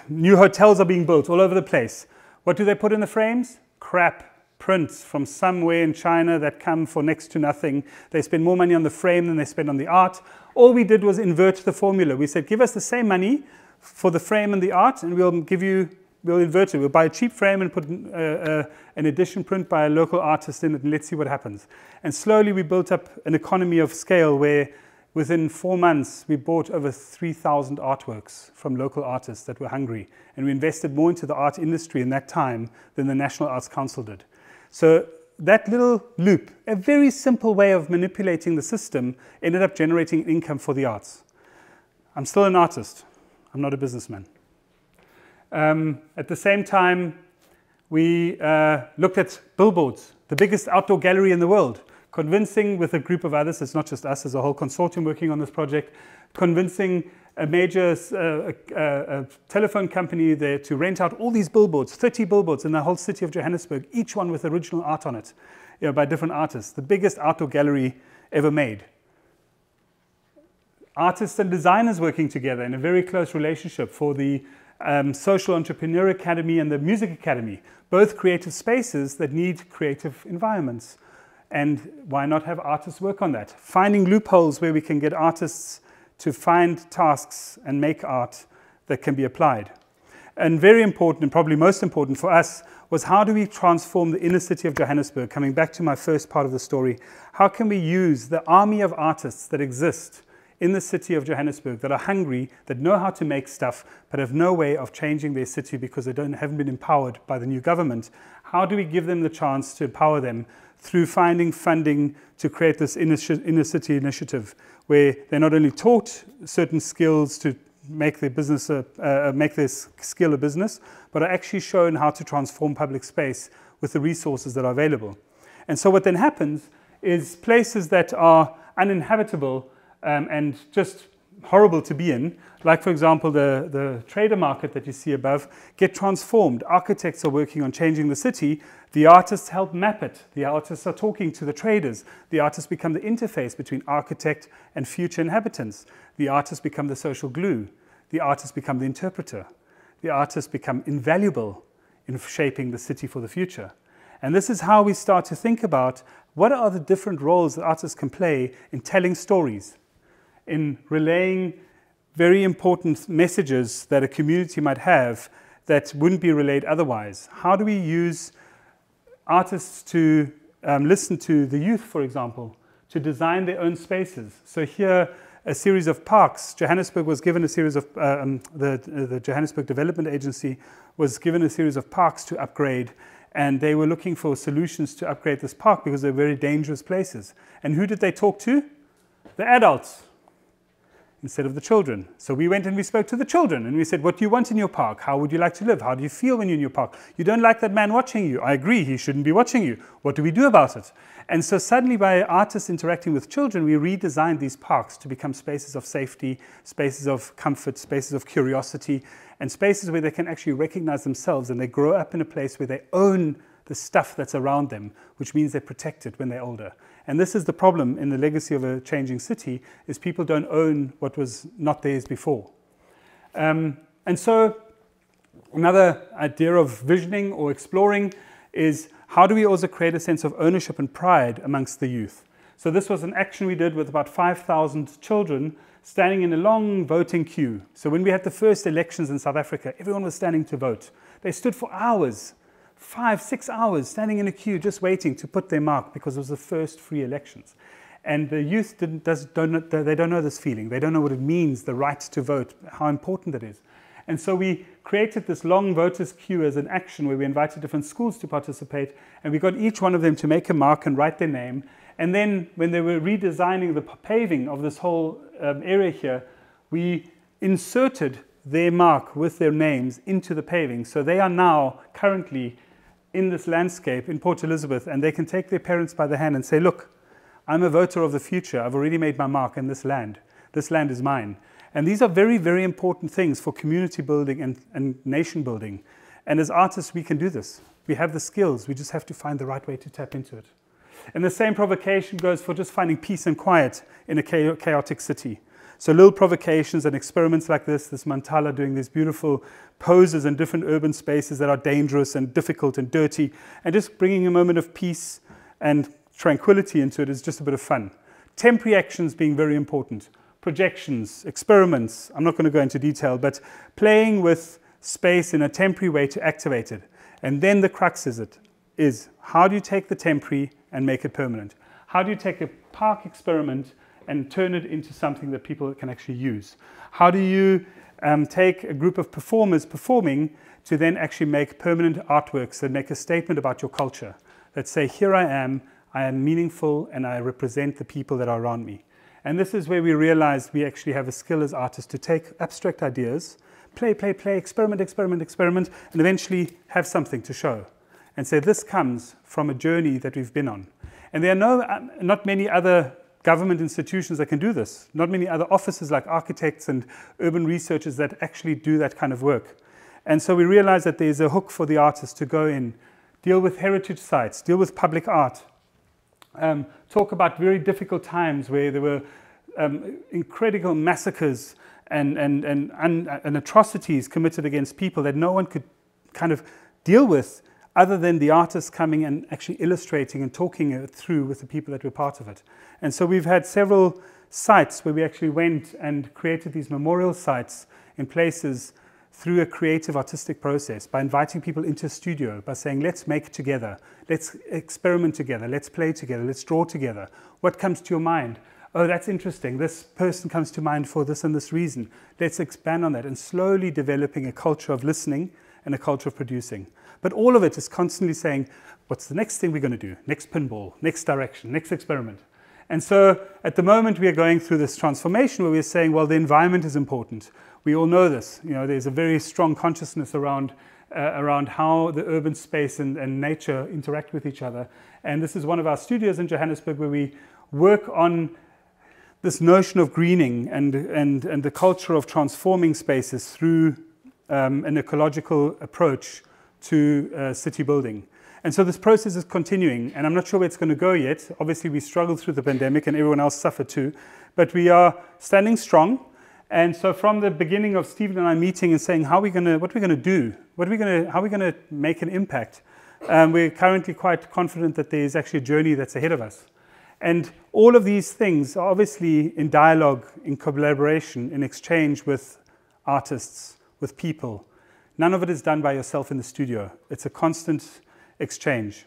New hotels are being built all over the place. What do they put in the frames? Crap. Prints from somewhere in China that come for next to nothing. They spend more money on the frame than they spend on the art. All we did was invert the formula. We said, give us the same money for the frame and the art, and we'll invert it. We'll buy a cheap frame and put an edition print by a local artist in it, and let's see what happens. And slowly we built up an economy of scale where within 4 months, we bought over 3,000 artworks from local artists that were hungry. And we invested more into the art industry in that time than the National Arts Council did. So that little loop, a very simple way of manipulating the system, ended up generating income for the arts. I'm still an artist. I'm not a businessman. At the same time, we looked at billboards, the biggest outdoor gallery in the world, convincing with a group of others, it's not just us, there's a whole consortium working on this project, convincing a major telephone company there to rent out all these billboards, 30 billboards in the whole city of Johannesburg, each one with original art on it, you know, by different artists. The biggest outdoor gallery ever made. Artists and designers working together in a very close relationship for the Social Entrepreneur Academy and the Music Academy, both creative spaces that need creative environments. And why not have artists work on that? Finding loopholes where we can get artists to find tasks and make art that can be applied. And very important, and probably most important for us, was how do we transform the inner city of Johannesburg? Coming back to my first part of the story, how can we use the army of artists that exist in the city of Johannesburg that are hungry, that know how to make stuff, but have no way of changing their city because they haven't been empowered by the new government? How do we give them the chance to empower them through finding funding to create this inner city initiative, where they're not only taught certain skills to make their business, make their skill a business, but are actually shown how to transform public space with the resources that are available. And so what then happens is places that are uninhabitable and just horrible to be in, like for example the trader market that you see above, get transformed. Architects are working on changing the city. The artists help map it. The artists are talking to the traders. The artists become the interface between architect and future inhabitants. The artists become the social glue. The artists become the interpreter. The artists become invaluable in shaping the city for the future. And this is how we start to think about what are the different roles that artists can play in telling stories, in relaying very important messages that a community might have that wouldn't be relayed otherwise. How do we use artists to listen to the youth, for example, to design their own spaces? So here, a series of parks. Johannesburg was given a series of, the Johannesburg Development Agency was given a series of parks to upgrade, and they were looking for solutions to upgrade this park because they're very dangerous places. And who did they talk to? The adults. instead of the children. So we went and we spoke to the children and we said, what do you want in your park? How would you like to live? How do you feel when you're in your park? You don't like that man watching you. I agree, he shouldn't be watching you. What do we do about it? And so suddenly by artists interacting with children, we redesigned these parks to become spaces of safety, spaces of comfort, spaces of curiosity, and spaces where they can actually recognize themselves and they grow up in a place where they own the stuff that's around them, which means they protect it when they're older. And this is the problem in the legacy of a changing city, is people don't own what was not theirs before. And so another idea of visioning or exploring is, how do we also create a sense of ownership and pride amongst the youth? So this was an action we did with about 5,000 children standing in a long voting queue. So when we had the first elections in South Africa, everyone was standing to vote. They stood for hours, 5-6 hours, standing in a queue just waiting to put their mark because it was the first free elections. And the youth don't know this feeling. They don't know what it means, the right to vote, how important it is. And so we created this long voters queue as an action where we invited different schools to participate, and we got each one of them to make a mark and write their name. And then when they were redesigning the paving of this whole area here, we inserted their mark with their names into the paving. So they are now currently in this landscape in Port Elizabeth, and they can take their parents by the hand and say, look, I'm a voter of the future. I've already made my mark in this land. This land is mine. And these are very, very important things for community building and nation building. And as artists, we can do this. We have the skills. We just have to find the right way to tap into it. And the same provocation goes for just finding peace and quiet in a chaotic city. So little provocations and experiments like this Mantala doing these beautiful poses in different urban spaces that are dangerous and difficult and dirty, and just bringing a moment of peace and tranquility into it is just a bit of fun. Temporary actions being very important. Projections, experiments, I'm not going to go into detail, but playing with space in a temporary way to activate it. And then the crux is how do you take the temporary and make it permanent? How do you take a park experiment and turn it into something that people can actually use? How do you take a group of performers performing to then actually make permanent artworks that make a statement about your culture, that say, here I am meaningful, and I represent the people that are around me. And this is where we realize we actually have a skill as artists to take abstract ideas, play, experiment, and eventually have something to show. And say, this comes from a journey that we've been on. And there are not many other government institutions that can do this. Not many other offices like architects and urban researchers that actually do that kind of work. And so we realize that there's a hook for the artists to go in, deal with heritage sites, deal with public art, talk about very difficult times where there were incredible massacres and atrocities committed against people that no one could kind of deal with, other than the artists coming and actually illustrating and talking it through with the people that were part of it. And so we've had several sites where we actually went and created these memorial sites in places through a creative artistic process, by inviting people into a studio, by saying, let's make together, let's experiment together, let's play together, let's draw together. What comes to your mind? Oh, that's interesting. This person comes to mind for this and this reason. Let's expand on that, and slowly developing a culture of listening and a culture of producing. But all of it is constantly saying, what's the next thing we're going to do? Next pinball, next direction, next experiment. And so at the moment we are going through this transformation where we're saying, well, the environment is important. We all know this. You know, there's a very strong consciousness around how the urban space and nature interact with each other. And this is one of our studios in Johannesburg where we work on this notion of greening and the culture of transforming spaces through an ecological approach to city building. And so this process is continuing, and I'm not sure where it's going to go yet. Obviously, we struggled through the pandemic and everyone else suffered too, but we are standing strong. And so from the beginning of Stephen and I meeting and saying, what are we going to do? How are we going to make an impact? We're currently quite confident that there is actually a journey that's ahead of us. And all of these things are obviously in dialogue, in collaboration, in exchange with artists, with people. None of it is done by yourself in the studio. It's a constant exchange.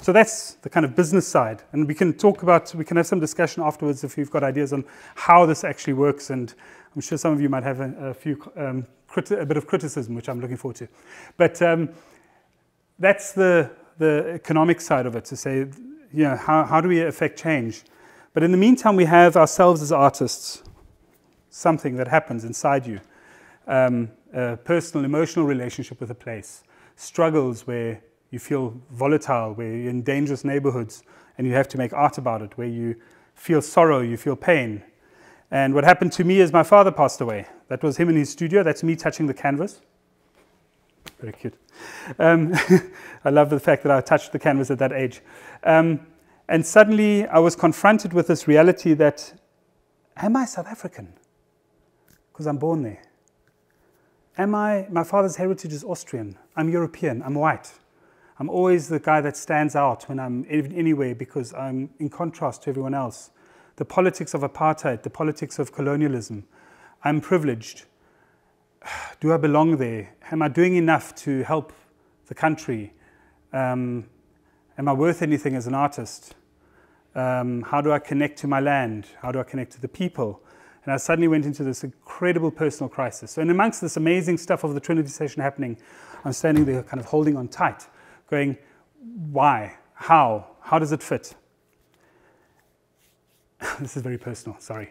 So that's the kind of business side. And we can have some discussion afterwards if you've got ideas on how this actually works. And I'm sure some of you might have a bit of criticism, which I'm looking forward to. But that's the economic side of it, to say, you know, how do we affect change? But in the meantime, we have ourselves as artists. something that happens inside you. A personal, emotional relationship with a place. Struggles where you feel volatile, where you're in dangerous neighborhoods and you have to make art about it, where you feel sorrow, you feel pain. And what happened to me is my father passed away. That was him in his studio. That's me touching the canvas. Very cute. I love the fact that I touched the canvas at that age. And suddenly I was confronted with this reality that, am I South African? Because I'm born there. My father's heritage is Austrian. I'm European. I'm white. I'm always the guy that stands out when I'm anywhere because I'm in contrast to everyone else. The politics of apartheid, the politics of colonialism. I'm privileged. Do I belong there? Am I doing enough to help the country? Am I worth anything as an artist? How do I connect to my land? How do I connect to the people? And I suddenly went into this incredible personal crisis. So in amongst this amazing stuff of the Trinity session happening, I'm standing there kind of holding on tight, going, why? How? How does it fit? This is very personal, sorry.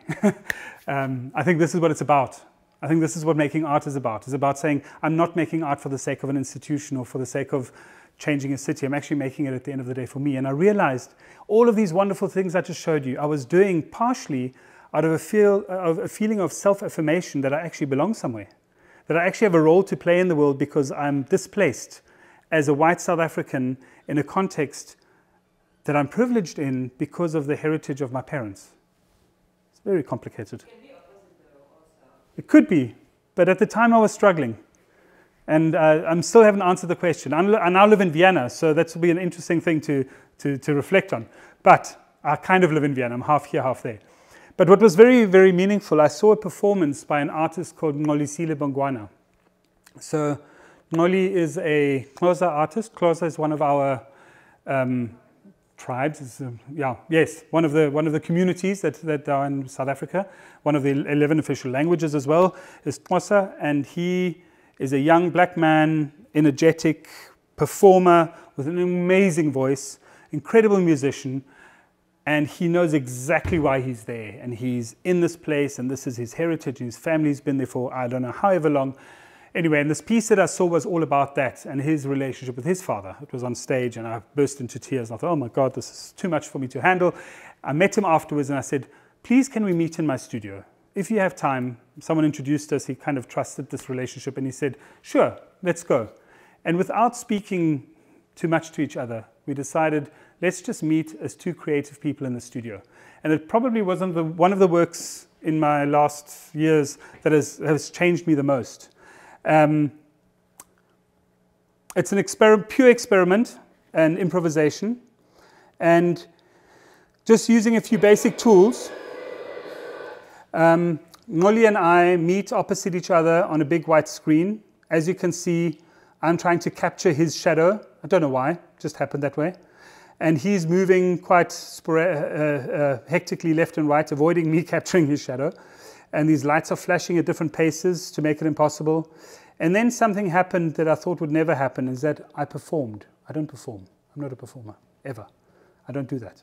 I think this is what it's about. I think this is what making art is about. It's about saying, I'm not making art for the sake of an institution or for the sake of changing a city. I'm actually making it at the end of the day for me. And I realized all of these wonderful things I just showed you, I was doing partially out of a feeling of self-affirmation that I actually belong somewhere, that I actually have a role to play in the world because I'm displaced as a white South African in a context that I'm privileged in because of the heritage of my parents. It's very complicated. It could be, but at the time I was struggling. And I still haven't answered the question. I now live in Vienna, so that will be an interesting thing to reflect on. But I kind of live in Vienna. I'm half here, half there. But what was very, very meaningful, I saw a performance by an artist called Ngolisile Bongwana. So Ngoli is a Xhosa artist. Xhosa is one of our tribes. One of the communities that are in South Africa. One of the 11 official languages as well is Xhosa, and he is a young black man, energetic performer with an amazing voice, incredible musician. And he knows exactly why he's there. And he's in this place, and this is his heritage, and his family's been there for, I don't know, however long. Anyway, and this piece that I saw was all about that and his relationship with his father. It was on stage, and I burst into tears. And I thought, oh my God, this is too much for me to handle. I met him afterwards, and I said, please, can we meet in my studio? If you have time. Someone introduced us. He kind of trusted this relationship, and he said, sure, let's go. And without speaking too much to each other, we decided, let's just meet as two creative people in the studio. And it probably wasn't one of the works in my last years that has changed me the most. It's an pure experiment and improvisation. And just using a few basic tools, Ngoli and I meet opposite each other on a big white screen. As you can see, I'm trying to capture his shadow. I don't know why, it just happened that way. And he's moving quite hectically left and right, avoiding me capturing his shadow. And these lights are flashing at different paces to make it impossible. And then something happened that I thought would never happen, is that I performed. I don't perform. I'm not a performer, ever. I don't do that.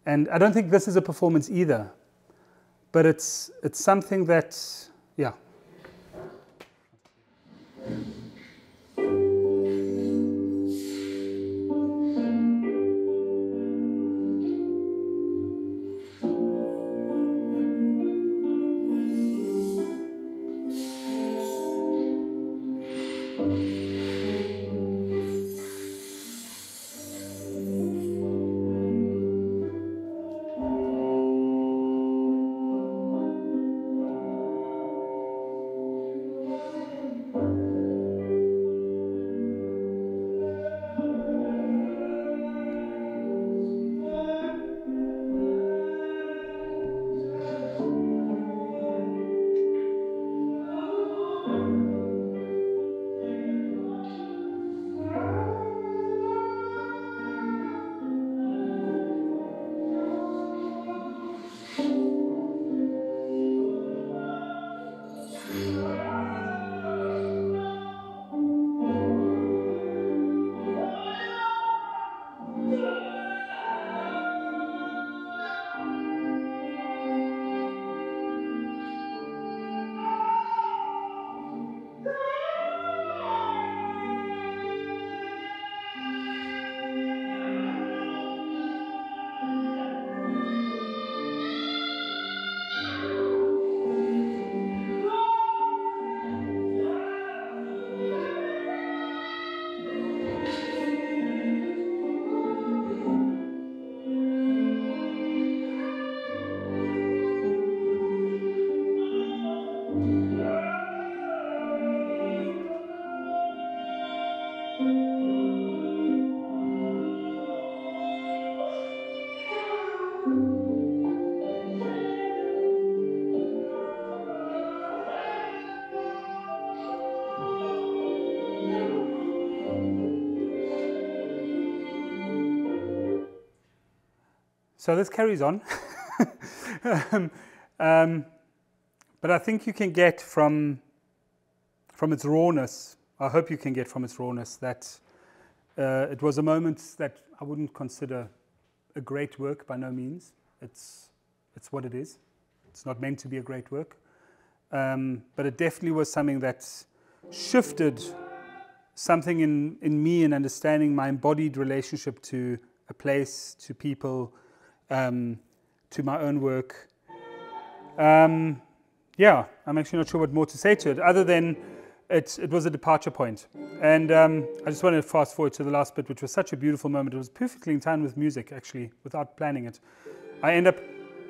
And I don't think this is a performance either. But it's something that, yeah. So this carries on. But I think you can get from its rawness, I hope you can get from its rawness, that it was a moment that I wouldn't consider a great work, by no means. It's what it is. It's not meant to be a great work. But it definitely was something that shifted something in me in understanding my embodied relationship to a place, to people, to my own work. Yeah, I'm actually not sure what more to say to it, other than it was a departure point. And I just wanted to fast forward to the last bit, which was such a beautiful moment. It was perfectly in time with music, actually, without planning it. I end up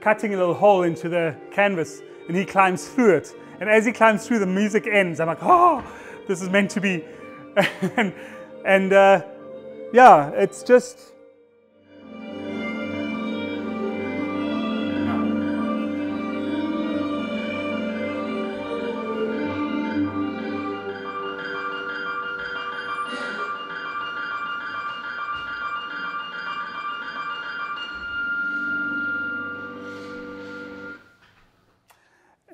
cutting a little hole into the canvas, and he climbs through it. And as he climbs through, the music ends. I'm like, oh, this is meant to be. and yeah, it's just...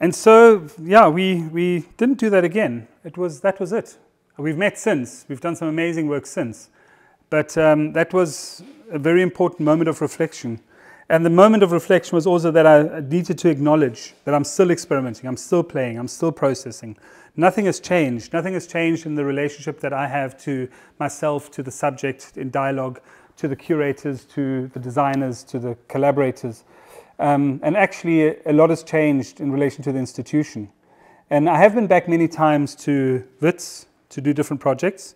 And so, yeah, we didn't do that again. That was it. We've met since. We've done some amazing work since. But that was a very important moment of reflection. And the moment of reflection was also that I needed to acknowledge that I'm still experimenting, I'm still playing, I'm still processing. Nothing has changed. Nothing has changed in the relationship that I have to myself, to the subject in dialogue, to the curators, to the designers, to the collaborators. And actually, a lot has changed in relation to the institution. And I have been back many times to WITS to do different projects.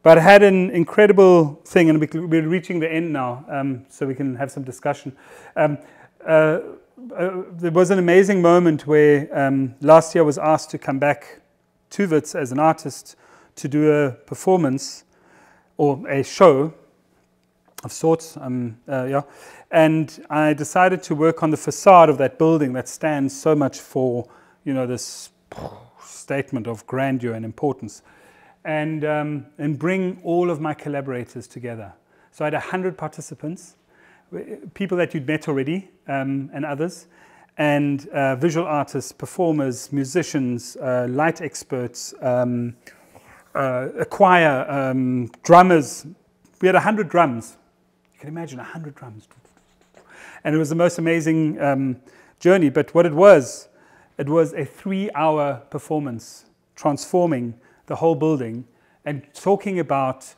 But I had an incredible thing, and we're reaching the end now, so we can have some discussion. There was an amazing moment where last year I was asked to come back to WITS as an artist to do a performance or a show of sorts, yeah. And I decided to work on the facade of that building that stands so much for, you know, this statement of grandeur and importance, and bring all of my collaborators together. So I had 100 participants, people that you'd met already, and others, and visual artists, performers, musicians, light experts, a choir, drummers. We had 100 drums. You can imagine 100 drums. And it was the most amazing journey. But what it was a 3-hour performance transforming the whole building and talking about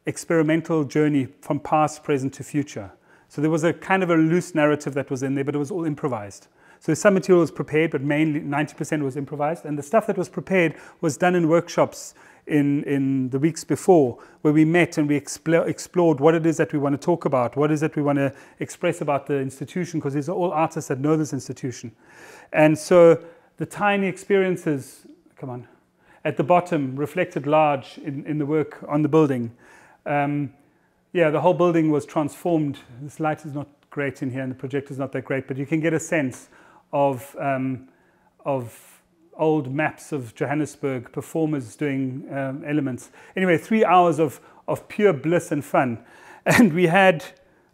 experimental journey from past, present to future. So there was a kind of a loose narrative that was in there, but it was all improvised. So some material was prepared, but mainly 90% was improvised. And the stuff that was prepared was done in workshops in the weeks before, where we met and we explored what it is that we want to talk about, what is it we want to express about the institution, because these are all artists that know this institution. And so the tiny experiences, come on, at the bottom reflected large in the work on the building. Yeah, the whole building was transformed. This light is not great in here and the projector is not that great, but you can get a sense of old maps of Johannesburg, performers doing elements. Anyway, 3 hours of pure bliss and fun. And we had,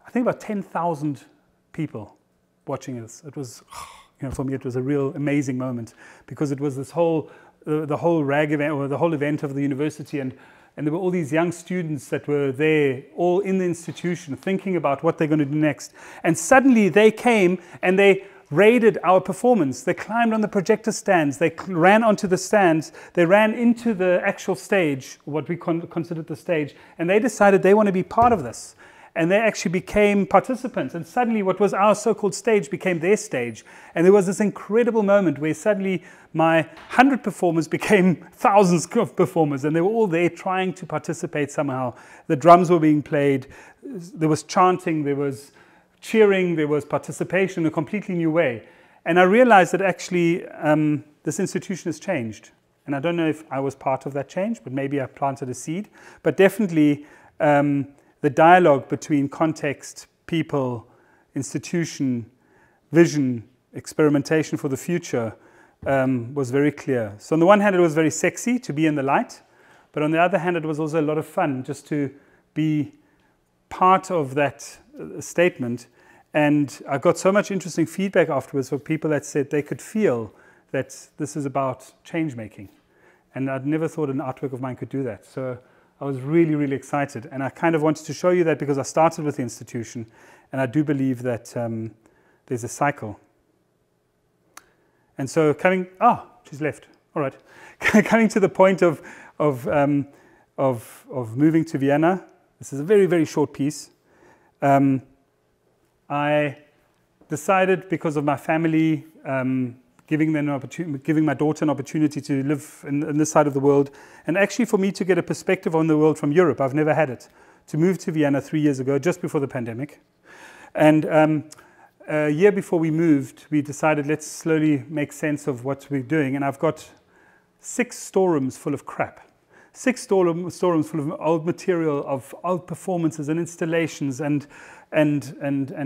I think, about 10,000 people watching us. It was, you know, for me, it was a real amazing moment, because it was this whole, the whole RAG event, or the whole event of the university, and there were all these young students that were there, all in the institution, thinking about what they're going to do next. And suddenly they came and they raided our performance. They climbed on the projector stands, they ran onto the stands, they ran into the actual stage, what we considered the stage, and they decided they want to be part of this. And they actually became participants, and suddenly what was our so-called stage became their stage. And there was this incredible moment where suddenly my 100 performers became thousands of performers, and they were all there trying to participate somehow. The drums were being played, there was chanting, there was cheering, there was participation in a completely new way. And I realized that actually this institution has changed. And I don't know if I was part of that change, but maybe I planted a seed. But definitely the dialogue between context, people, institution, vision, experimentation for the future was very clear. So on the one hand, it was very sexy to be in the light, but on the other hand, it was also a lot of fun just to be part of that statement And I got so much interesting feedback afterwards from people that said they could feel that this is about change making. And I'd never thought an artwork of mine could do that. So I was really, really excited. And I kind of wanted to show you that because I started with the institution. And I do believe that there's a cycle. And so she's left. All right. Coming to the point of moving to Vienna. This is a very, very short piece. I decided, because of my family, giving my daughter an opportunity to live in this side of the world, and actually for me to get a perspective on the world from Europe. I've never had it. To move to Vienna 3 years ago, just before the pandemic. And a year before we moved, we decided let's slowly make sense of what we're doing. And I've got 6 storerooms full of crap. 6 storerooms full of old material, of old performances and installations and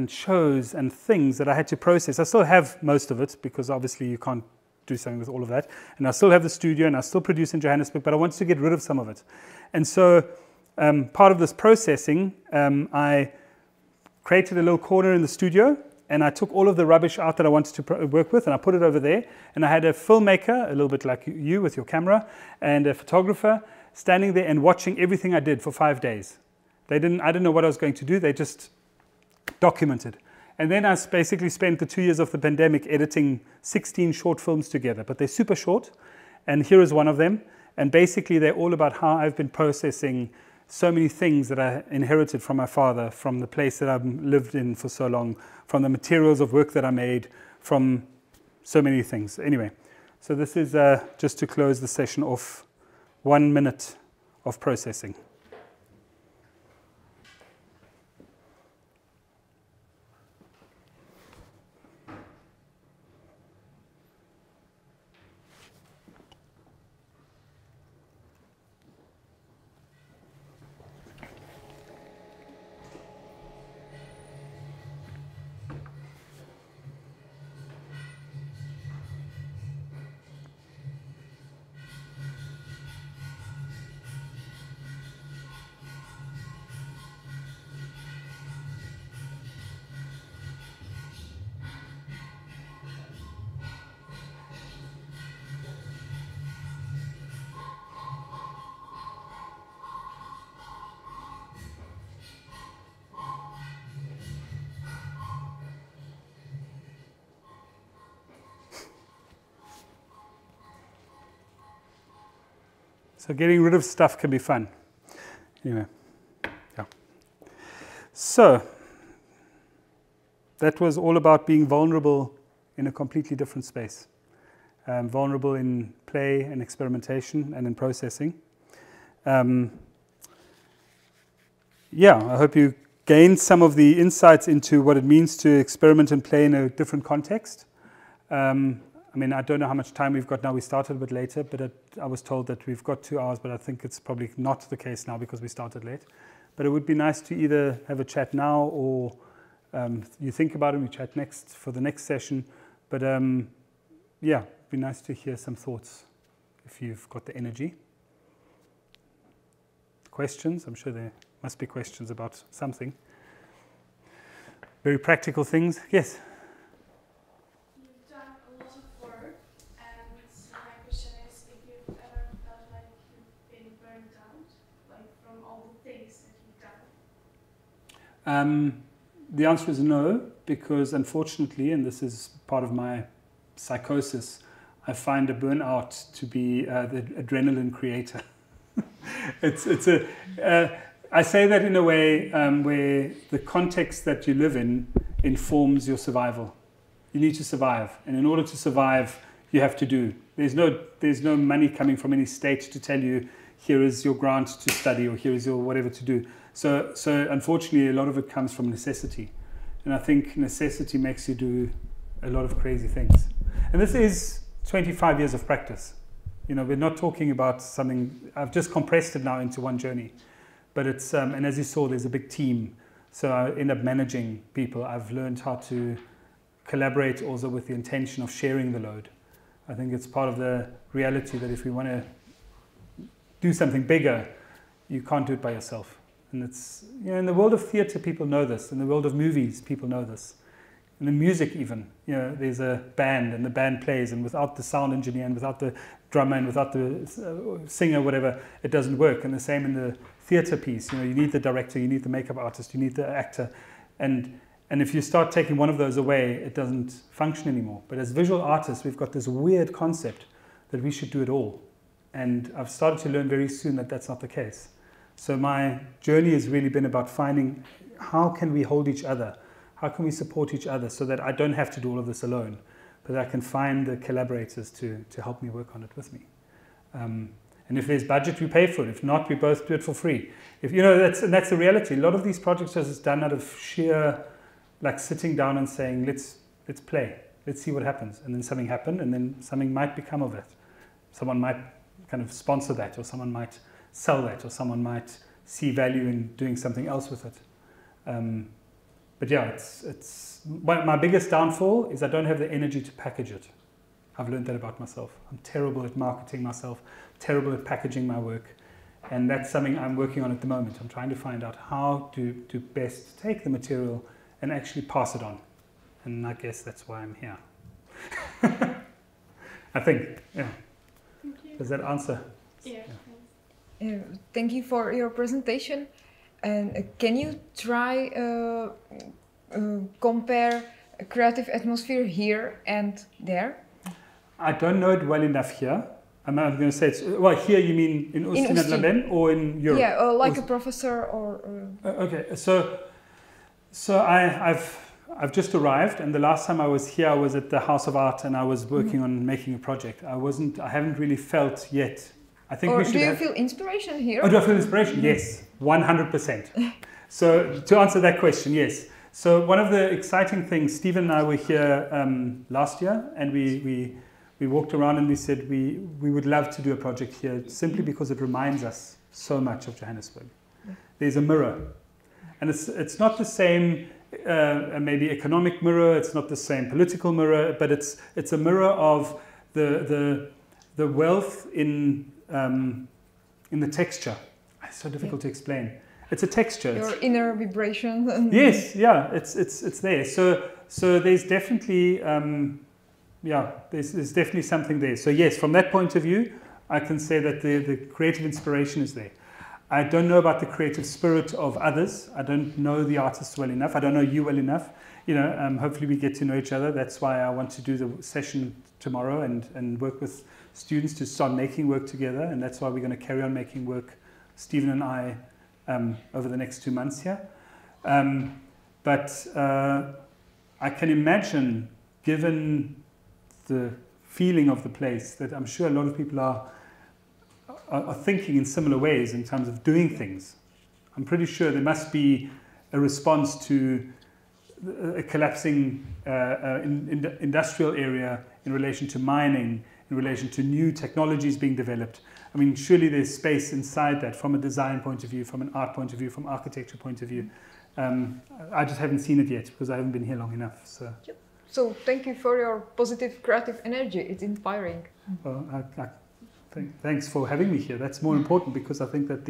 shows and things that I had to process. I still have most of it, because obviously you can't do something with all of that. And I still have the studio, and I still produce in Johannesburg, but I wanted to get rid of some of it. And so part of this processing, I created a little corner in the studio, and I took all of the rubbish out that I wanted to work with, and I put it over there. And I had a filmmaker, a little bit like you with your camera, and a photographer standing there and watching everything I did for 5 days. I didn't know what I was going to do. They just documented. And then I basically spent the 2 years of the pandemic editing 16 short films together, but they're super short. And here is one of them. And basically they're all about how I've been processing so many things that I inherited from my father, from the place that I've lived in for so long, from the materials of work that I made, from so many things. Anyway, so this is just to close the session off, 1 minute of processing. So getting rid of stuff can be fun. Anyway, yeah. So that was all about being vulnerable in a completely different space. Vulnerable in play and experimentation and in processing. Yeah, I hope you gained some of the insights into what it means to experiment and play in a different context. I mean, I don't know how much time we've got now. We started a bit later, but I was told that we've got 2 hours, but I think it's probably not the case now because we started late. But it would be nice to either have a chat now, or you think about it and we chat next for the next session. But yeah, it'd be nice to hear some thoughts if you've got the energy. Questions? I'm sure there must be questions about something. Very practical things. Yes? The answer is no, because unfortunately, and this is part of my psychosis, I find a burnout to be the adrenaline creator. I say that in a way where the context that you live in informs your survival. You need to survive, and in order to survive, you have to do. There's no money coming from any state to tell you, here is your grant to study, or here is your whatever to do. So unfortunately, a lot of it comes from necessity. And I think necessity makes you do a lot of crazy things. And this is 25 years of practice. You know, we're not talking about something, I've just compressed it now into one journey. But it's, and as you saw, there's a big team. So I end up managing people. I've learned how to collaborate also with the intention of sharing the load. I think it's part of the reality that if we want to do something bigger, you can't do it by yourself. And it's, you know, in the world of theatre, people know this. In the world of movies, people know this. And in music even, you know, there's a band and the band plays, and without the sound engineer and without the drummer and without the singer, whatever, it doesn't work. And the same in the theatre piece, you know, you need the director, you need the makeup artist, you need the actor. And if you start taking one of those away, it doesn't function anymore. But as visual artists, we've got this weird concept that we should do it all. And I've started to learn very soon that that's not the case. So my journey has really been about finding how can we hold each other? How can we support each other so that I don't have to do all of this alone, but I can find the collaborators to help me work on it with me. And if there's budget, we pay for it. If not, we both do it for free. If you know, that's the reality. A lot of these projects are just done out of sheer, like sitting down and saying, let's play, let's see what happens, and then something happened, and then something might become of it. Someone might kind of sponsor that, or someone might sell that, or someone might see value in doing something else with it. But yeah, it's my biggest downfall is I don't have the energy to package it. I've learned that about myself. I'm terrible at marketing myself, terrible at packaging my work. And that's something I'm working on at the moment. I'm trying to find out how to best take the material and actually pass it on. And I guess that's why I'm here. I think, yeah. Thank you. Does that answer? Yeah. Thank you for your presentation. And can you try compare a creative atmosphere here and there? I don't know it well enough here. I'm going to say it's, well, here you mean in Oostin and Leben or in Europe? Yeah, like a professor or... Okay, so I've just arrived, and the last time I was here I was at the House of Art and I was working on making a project. I haven't really felt yet. I think we should. Do you feel inspiration here? Oh, do I feel inspiration? Yes, 100%. So to answer that question, yes. So one of the exciting things, Stephen and I were here last year, and we walked around and we said we would love to do a project here simply because it reminds us so much of Johannesburg. There's a mirror, and it's not the same maybe economic mirror, it's not the same political mirror, but it's a mirror of the wealth in the texture. It's so difficult to explain. It's a texture. Your inner vibration. Yes, yeah, it's there. So there's definitely there's definitely something there. So yes, from that point of view, I can say that the creative inspiration is there. I don't know about the creative spirit of others. I don't know the artists well enough. I don't know you well enough. You know, hopefully we get to know each other. That's why I want to do the session tomorrow and work with students to start making work together. And that's why we're going to carry on making work, Stephen and I, over the next 2 months here. But I can imagine, given the feeling of the place, that I'm sure a lot of people are thinking in similar ways in terms of doing things. I'm pretty sure there must be a response to a collapsing industrial area in relation to mining, in relation to new technologies being developed. I mean, surely there's space inside that from a design point of view, from an art point of view, from architecture point of view. I just haven't seen it yet because I haven't been here long enough. So thank you for your positive creative energy. It's inspiring. Well, thanks for having me here. That's more important because I think that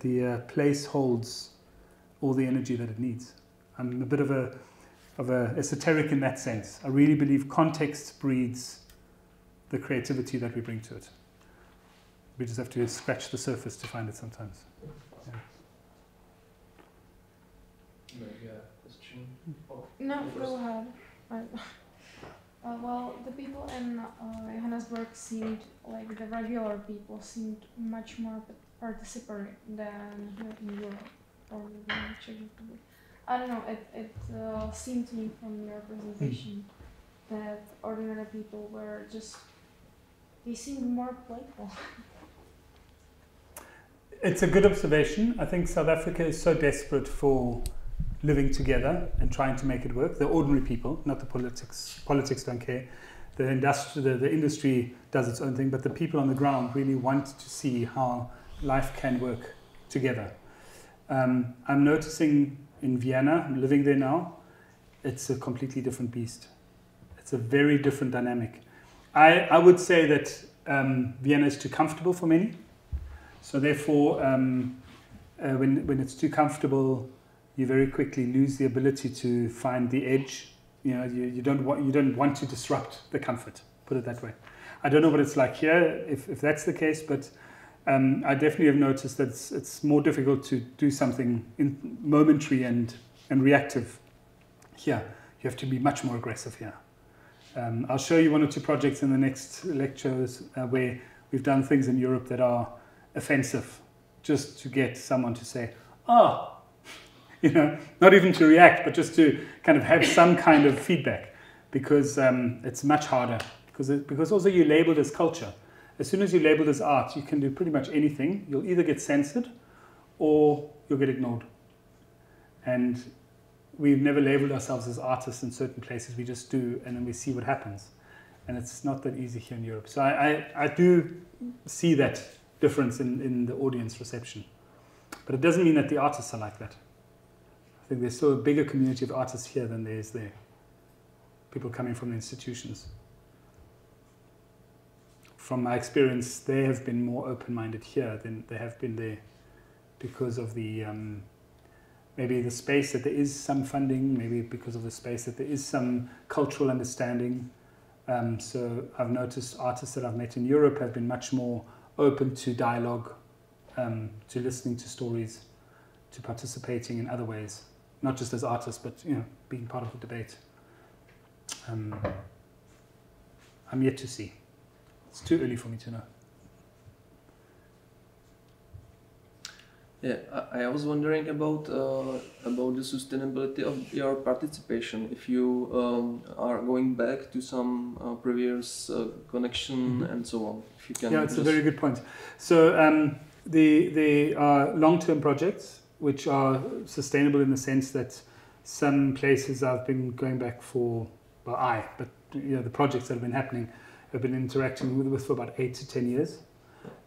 the place holds all the energy that it needs. I'm a bit of a esoteric in that sense. I really believe context breeds the creativity that we bring to it. We just have to scratch the surface to find it sometimes. Yeah. Maybe a question? No, go ahead. Well, the people in Johannesburg seemed, like the regular people seemed much more participatory than here in Europe or in Czech Republic. I don't know, it seemed to me from your presentation that ordinary people were just, they seemed more playful. It's a good observation. I think South Africa is so desperate for living together and trying to make it work. The ordinary people, not the politics. Politics don't care. The industry does its own thing, but the people on the ground really want to see how life can work together. I'm noticing in Vienna, I'm living there now, it's a completely different beast. It's a very different dynamic. I would say that Vienna is too comfortable for many. So therefore, when it's too comfortable, you very quickly lose the ability to find the edge You don't want to disrupt the comfort. Put it that way. I don't know what it's like here, if that's the case, but I definitely have noticed that it's more difficult to do something momentary and reactive here. You have to be much more aggressive here. I'll show you one or two projects in the next lectures where we've done things in Europe that are offensive, just to get someone to say, oh, not even to react, but just to kind of have some kind of feedback, because it's much harder. Because also you're labeled as culture. As soon as you're labeled as art, you can do pretty much anything. You'll either get censored or you'll get ignored. And we've never labeled ourselves as artists in certain places. We just do, and then we see what happens. And it's not that easy here in Europe. So I do see that difference in the audience reception. But it doesn't mean that the artists are like that. I think there's still a bigger community of artists here than there is there. People coming from the institutions. From my experience, they have been more open-minded here than they have been there, because of the maybe the space that there is some funding, maybe because of the space that there is some cultural understanding. So I've noticed artists that I've met in Europe have been much more open to dialogue, to listening to stories, to participating in other ways, not just as artists, but being part of the debate. I'm yet to see. It's too early for me to know. Yeah, I was wondering about the sustainability of your participation. If you are going back to some previous connection and so on. If you can. Yeah, it's a very good point. So they are long-term projects which are sustainable in the sense that some places I've been going back for, but the projects that have been happening have been interacting with for about 8 to 10 years.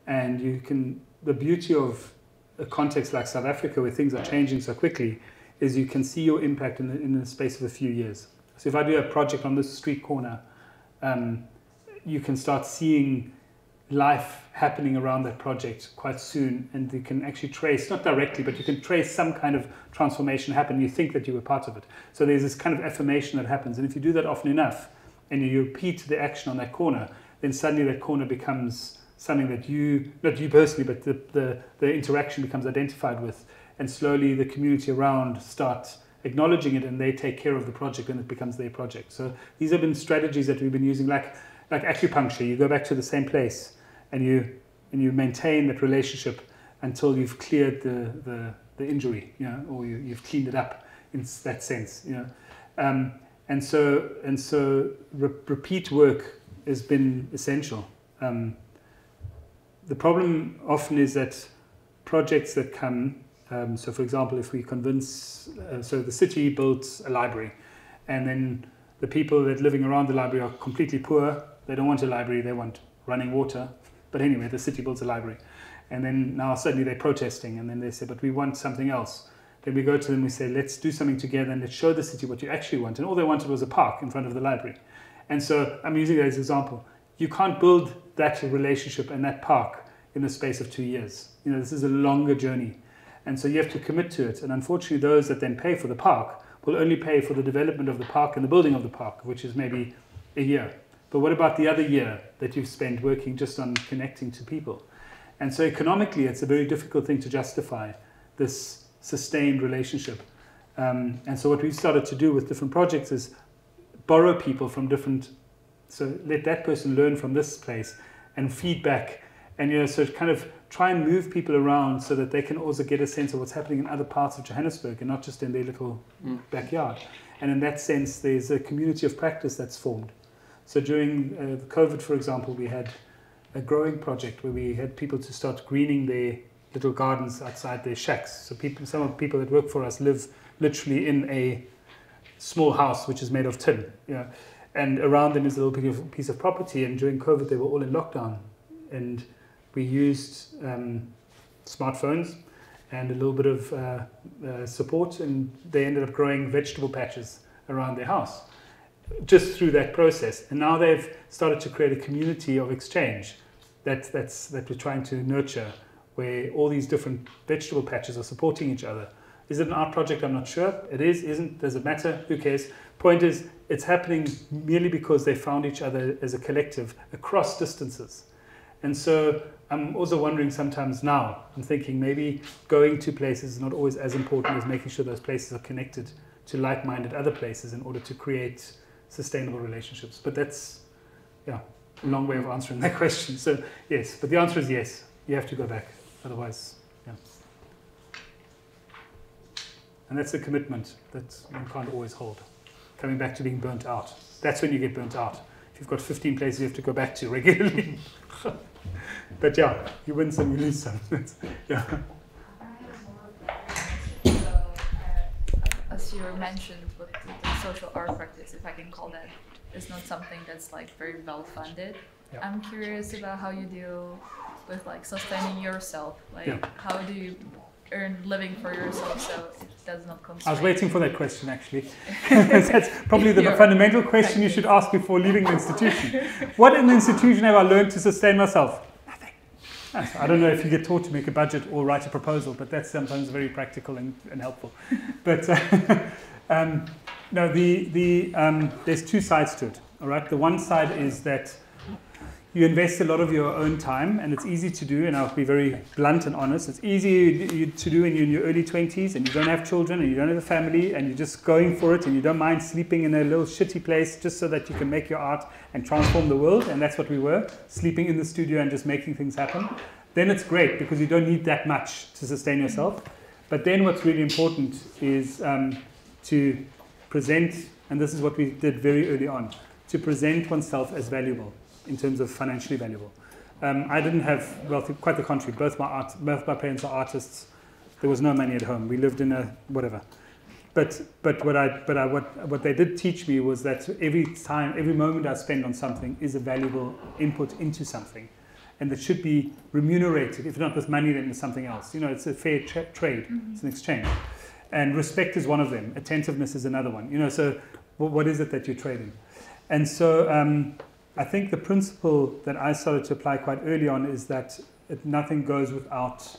And the beauty of a context like South Africa, where things are changing so quickly, is you can see your impact in the space of a few years. So if I do a project on this street corner, you can start seeing life happening around that project quite soon, and you can actually trace, not directly, but you can trace some kind of transformation happen. You think that you were part of it. So there's this kind of affirmation that happens, and if you do that often enough, and you repeat the action on that corner, then suddenly that corner becomes something that not you personally, but the interaction becomes identified with, and slowly the community around starts acknowledging it, and they take care of the project, and it becomes their project. So these have been strategies that we've been using, like acupuncture. You go back to the same place, and you maintain that relationship until you've cleared the injury, or you've cleaned it up in that sense, And so repeat work has been essential. The problem often is that projects that come, so for example, if we convince, so the city builds a library, and then the people that are living around the library are completely poor. They don't want a library, they want running water. But anyway, the city builds a library. And then now suddenly they're protesting, and then they say, but we want something else. Then we go to them, we say, let's do something together and let's show the city what you actually want. And all they wanted was a park in front of the library. And so I'm using that as an example. You can't build that relationship and that park in the space of 2 years. This is a longer journey. And so you have to commit to it. And unfortunately, those that then pay for the park will only pay for the development of the park and the building of the park, which is maybe a year. But what about the other year that you've spent working just on connecting to people? And so economically, it's a very difficult thing to justify this sustained relationship. And so what we've started to do with different projects is borrow people from different, so let that person learn from this place and feedback, and so kind of try and move people around so that they can also get a sense of what's happening in other parts of Johannesburg and not just in their little backyard. And in that sense, there's a community of practice that's formed. So during COVID, for example, we had a growing project where we had people to start greening their little gardens outside their shacks. So some of the people that work for us live literally in a small house which is made of tin. And around them is a little piece of property. And during COVID, they were all in lockdown. And we used smartphones and a little bit of support, and they ended up growing vegetable patches around their house just through that process. And now they've started to create a community of exchange that we're trying to nurture, where all these different vegetable patches are supporting each other. Is it an art project? I'm not sure. It is, isn't, does it matter? Who cares? Point is, it's happening merely because they found each other as a collective across distances. And so I'm also wondering sometimes now, I'm thinking maybe going to places is not always as important as making sure those places are connected to like-minded other places in order to create sustainable relationships. But that's, yeah, a long way of answering that question. So yes, but the answer is yes. You have to go back. Otherwise, yeah. And that's a commitment that one can't always hold. Coming back to being burnt out. That's when you get burnt out. If you've got 15 places you have to go back to regularly. But yeah, you win some, you lose some. Yeah. As you mentioned, with the social art practice, if I can call that, is not something that's like very well funded. Yeah. I'm curious about how you deal with like sustaining yourself. Like, Yeah. how do you earn living for yourself so it does not come? I was waiting for that question actually. That's probably the fundamental question you should ask before leaving the institution. What in the institution have I learned to sustain myself? Nothing. I don't know if you get taught to make a budget or write a proposal, but that's sometimes very practical and helpful. But no, there's two sides to it. All right, the one side is that you invest a lot of your own time, and it's easy to do, and I'll be very blunt and honest. It's easy to do when you're in your early 20s and you don't have children and you don't have a family and you're just going for it and you don't mind sleeping in a little shitty place just so that you can make your art and transform the world, and that's what we were, sleeping in the studio and just making things happen. Then it's great because you don't need that much to sustain yourself. But then what's really important is to present, and this is what we did very early on, to present oneself as valuable in terms of financially valuable. I didn't have wealth, quite the contrary. Both my parents are artists. There was no money at home. We lived in a whatever. But what they did teach me was that every moment I spend on something is a valuable input into something, and that should be remunerated. If not with money, then with something else. You know, it's a fair trade. Mm-hmm. It's an exchange. And respect is one of them. Attentiveness is another one. You know, so what is it that you're trading? And so I think the principle that I started to apply quite early on is that nothing goes without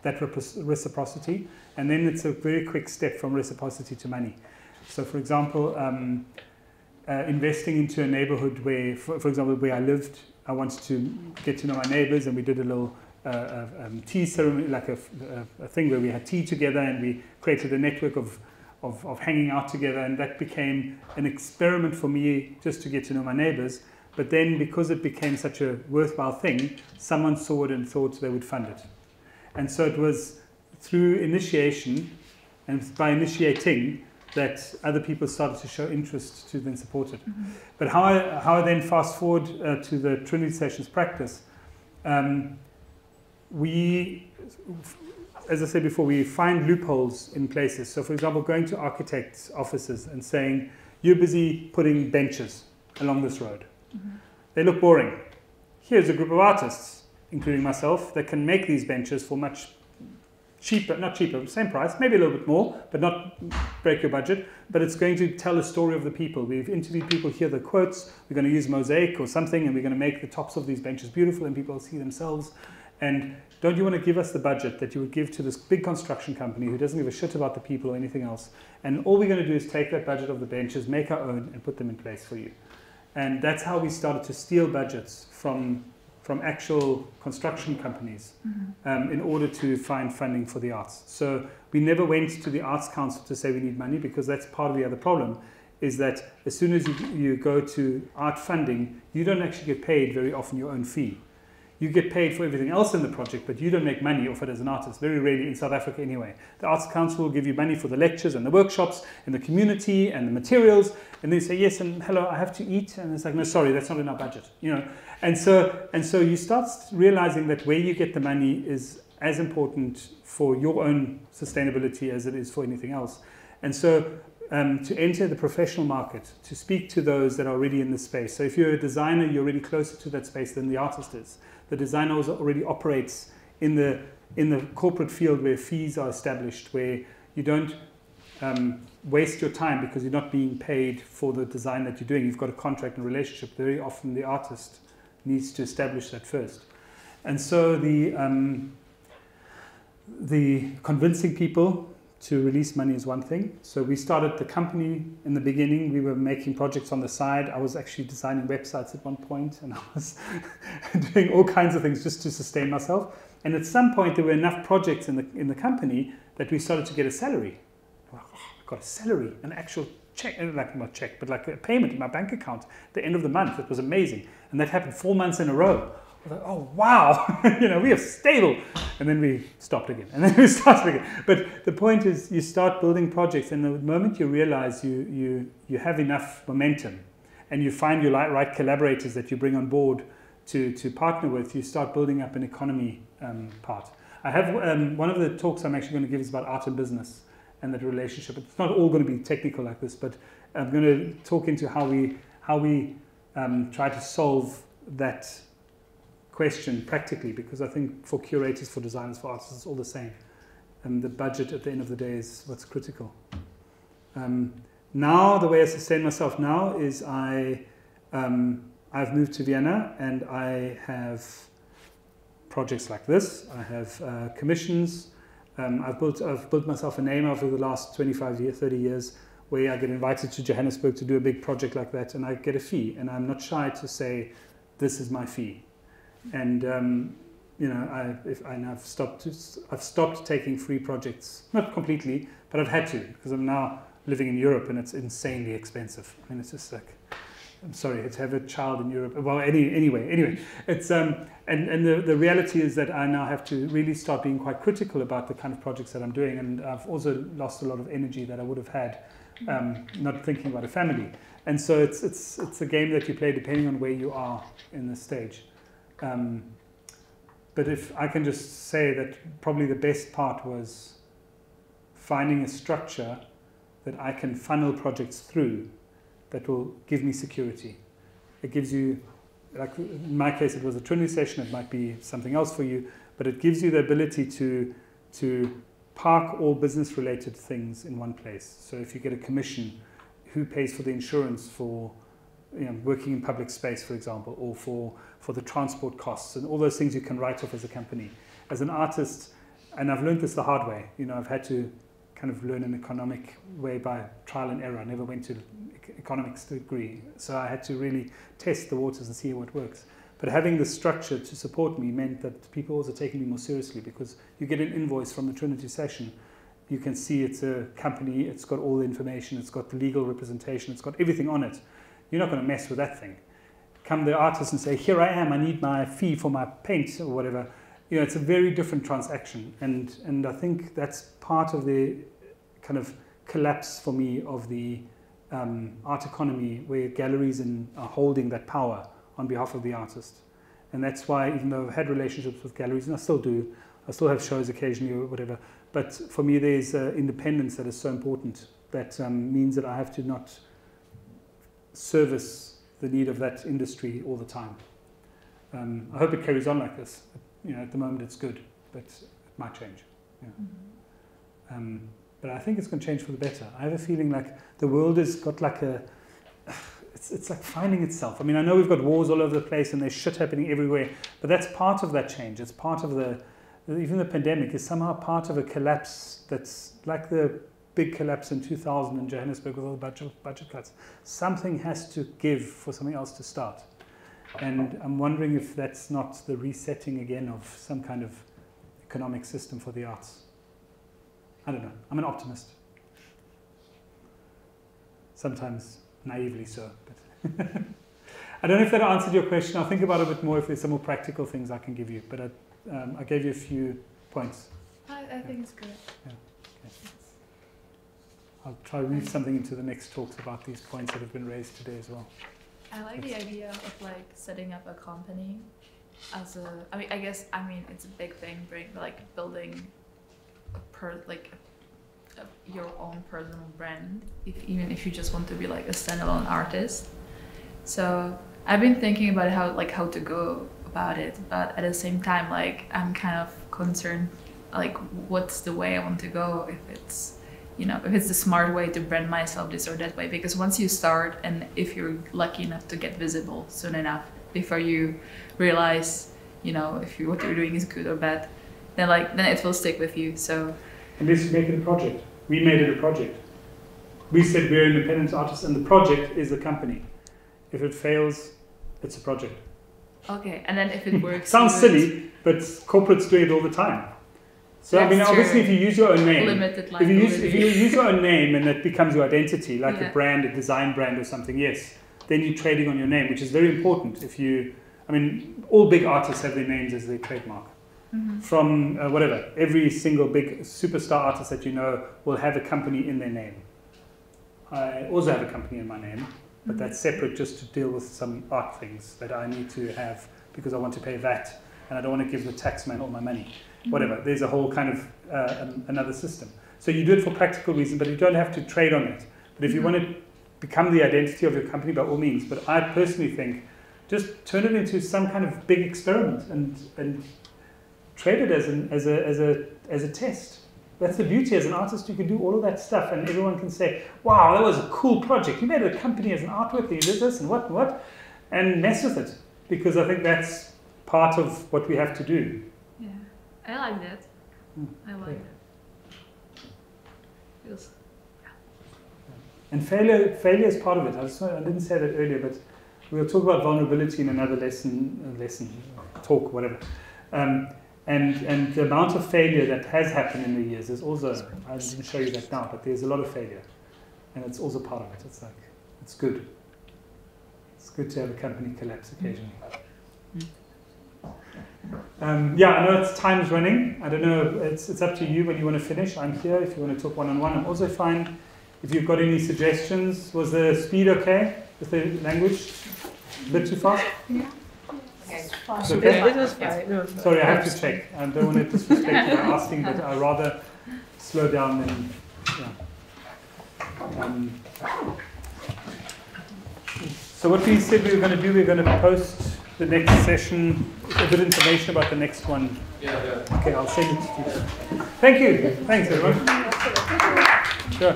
that reciprocity. And then it's a very quick step from reciprocity to money. So for example, investing into a neighborhood where, for example, where I lived, I wanted to get to know my neighbors, and we did a little tea ceremony, like a thing where we had tea together, and we created a network of hanging out together, and that became an experiment for me just to get to know my neighbors. But then because it became such a worthwhile thing, someone saw it and thought they would fund it. And so it was through initiation and by initiating that other people started to show interest to then support it. Mm-hmm. But how I then fast forward to the Trinity Sessions practice, we, as I said before, we find loopholes in places. So for example, going to architects' offices and saying, you're busy putting benches along this road. Mm-hmm. They look boring. Here's a group of artists, including myself, that can make these benches for much cheaper, not cheaper, same price, maybe a little bit more, but not break your budget. But it's going to tell a story of the people. We've interviewed people, hear the quotes, we're going to use mosaic or something, and we're going to make the tops of these benches beautiful and people will see themselves. And don't you want to give us the budget that you would give to this big construction company who doesn't give a shit about the people or anything else? And all we're going to do is take that budget of the benches, make our own, and put them in place for you. And that's how we started to steal budgets from actual construction companies, mm-hmm. In order to find funding for the arts. So we never went to the Arts Council to say we need money, because that's part of the other problem, is that as soon as you go to art funding, you don't actually get paid very often your own fee. You get paid for everything else in the project, but you don't make money off it as an artist, very rarely in South Africa anyway. The Arts Council will give you money for the lectures and the workshops and the community and the materials, and then say, yes, and hello, I have to eat. And it's like, no, sorry, that's not in our budget. You know? And so you start realizing that where you get the money is as important for your own sustainability as it is for anything else. And so to enter the professional market, to speak to those that are already in the space. So if you're a designer, you're already closer to that space than the artist is. The designer already operates in the corporate field where fees are established, where you don't waste your time because you're not being paid for the design that you're doing. You've got a contract and relationship. Very often the artist needs to establish that first. And so the convincing people to release money is one thing. So we started the company in the beginning. We were making projects on the side. I was actually designing websites at one point, and I was doing all kinds of things just to sustain myself. And at some point, there were enough projects in the company that we started to get a salary. Oh, I got a salary, an actual check, like not check, but like a payment in my bank account at the end of the month. It was amazing. And that happened 4 months in a row. I was like, oh, wow, we are stable. And then we stopped again, and then we started again. But the point is, you start building projects, and the moment you realize you have enough momentum, and you find your right collaborators that you bring on board to partner with, you start building up an economy part. I have one of the talks I'm actually going to give is about art and business and that relationship. It's not all going to be technical like this, but I'm going to talk into how we try to solve that question practically, because I think for curators, for designers, for artists, it's all the same. And the budget at the end of the day is what's critical. Now, the way I sustain myself now is I've moved to Vienna, and I have projects like this. I have commissions. I've built myself a name over the last 25 years, 30 years, where I get invited to Johannesburg to do a big project like that, and I get a fee. And I'm not shy to say, this is my fee. And I've stopped taking free projects, not completely, but I've had to, because I'm now living in Europe, and it's insanely expensive. I mean, it's just like, I'm sorry, to have a child in Europe. Well, anyway, it's and the reality is that I now have to really start being quite critical about the kind of projects that I'm doing, and I've also lost a lot of energy that I would have had not thinking about a family. And so it's a game that you play depending on where you are in the stage. But if I can just say that probably the best part was finding a structure that I can funnel projects through that will give me security. It gives you, like in my case, it was a Trinity session, it might be something else for you, but it gives you the ability to park all business-related things in one place. So if you get a commission, who pays for the insurance for working in public space, for example, or for the transport costs, and all those things you can write off as a company. As an artist, and I've learned this the hard way, I've had to kind of learn an economic way by trial and error. I never went to economics degree, so I had to really test the waters and see what works. But having the structure to support me meant that people also taking me more seriously, because you get an invoice from the Trinity session, you can see it's a company, it's got all the information, it's got the legal representation, it's got everything on it. You're not going to mess with that thing. Come the artist and say, here I am, I need my fee for my paint or whatever. It's a very different transaction. And I think that's part of the kind of collapse for me of the art economy, where galleries are holding that power on behalf of the artist. And that's why, even though I've had relationships with galleries, and I still do, I still have shows occasionally or whatever, but for me there's independence that is so important, that means that I have to not service the need of that industry all the time. I hope it carries on like this. At the moment it's good, but it might change. Yeah. Mm-hmm. But I think it's going to change for the better. I have a feeling like the world has got like it's like finding itself. I mean, I know we've got wars all over the place and there's shit happening everywhere, but that's part of that change. It's part of even the pandemic is somehow part of a collapse that's like the big collapse in 2000 in Johannesburg with all the budget cuts. Something has to give for something else to start. And I'm wondering if that's not the resetting again of some kind of economic system for the arts. I don't know. I'm an optimist. Sometimes naively so. But I don't know if that answered your question. I'll think about it a bit more if there's some more practical things I can give you. But I gave you a few points. I think it's good. Yeah. Okay. I'll try to weave something into the next talks about these points that have been raised today as well. I like the idea of setting up a company as I guess it's a big thing, building your own personal brand, even if you just want to be like a standalone artist. So I've been thinking about how to go about it, but at the same time, I'm kind of concerned, what's the way I want to go, if it's the smart way to brand myself this or that way. Because once you start, and if you're lucky enough to get visible soon enough before you realize, if what you're doing is good or bad, then it will stick with you. So unless you make it a project. We made it a project. We said we're independent artists, and the project is the company. If it fails, it's a project. Okay, and then if it works, Sounds you would silly, but corporates do it all the time. So I mean, That's obviously, true. if you use your own name, limited if you liability. use your own name and that becomes your identity, like Yeah. a brand, a design brand or something, yes, then you're trading on your name, which is very important. If you, I mean, all big artists have their names as their trademark. Mhm. From whatever, every single big superstar artist that you know will have a company in their name. I also have a company in my name, but Mhm. that's separate just to deal with some art things that I need to have because I want to pay VAT and I don't want to give the taxman all my money. Whatever, there's a whole kind of another system. So you do it for practical reasons, but you don't have to trade on it. But if you want to become the identity of your company, by all means. But I personally think just turn it into some kind of big experiment and trade it as a test. That's the beauty. As an artist, you can do all of that stuff, and everyone can say, "Wow, that was a cool project. You made a company as an artwork, and you did this and what," and mess with it, because I think that's part of what we have to do. Yeah, I like that. I like great. that. Feels. And failure is part of it. I didn't say that earlier, but we'll talk about vulnerability in another lesson, talk, whatever. And the amount of failure that has happened in the years is also, I didn't show you that now, but there's a lot of failure. And it's also part of it. It's like, it's good. It's good to have a company collapse occasionally. Yeah, I know time's running. I don't know, it's up to you when you want to finish. I'm here if you want to talk one-on-one. I'm also fine if you've got any suggestions. Was the speed okay with the language? A bit too fast? Yeah. Okay. It's okay? It was fine. It was fine. Sorry, I have to check. I don't want to disrespect you by asking, but I'd rather slow down than, so what we said we were going to do, we're going to post the next session, a bit of information about the next one. Yeah. Okay, I'll send it to you. Thank you. Thanks, everyone. Sure.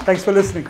Thanks for listening.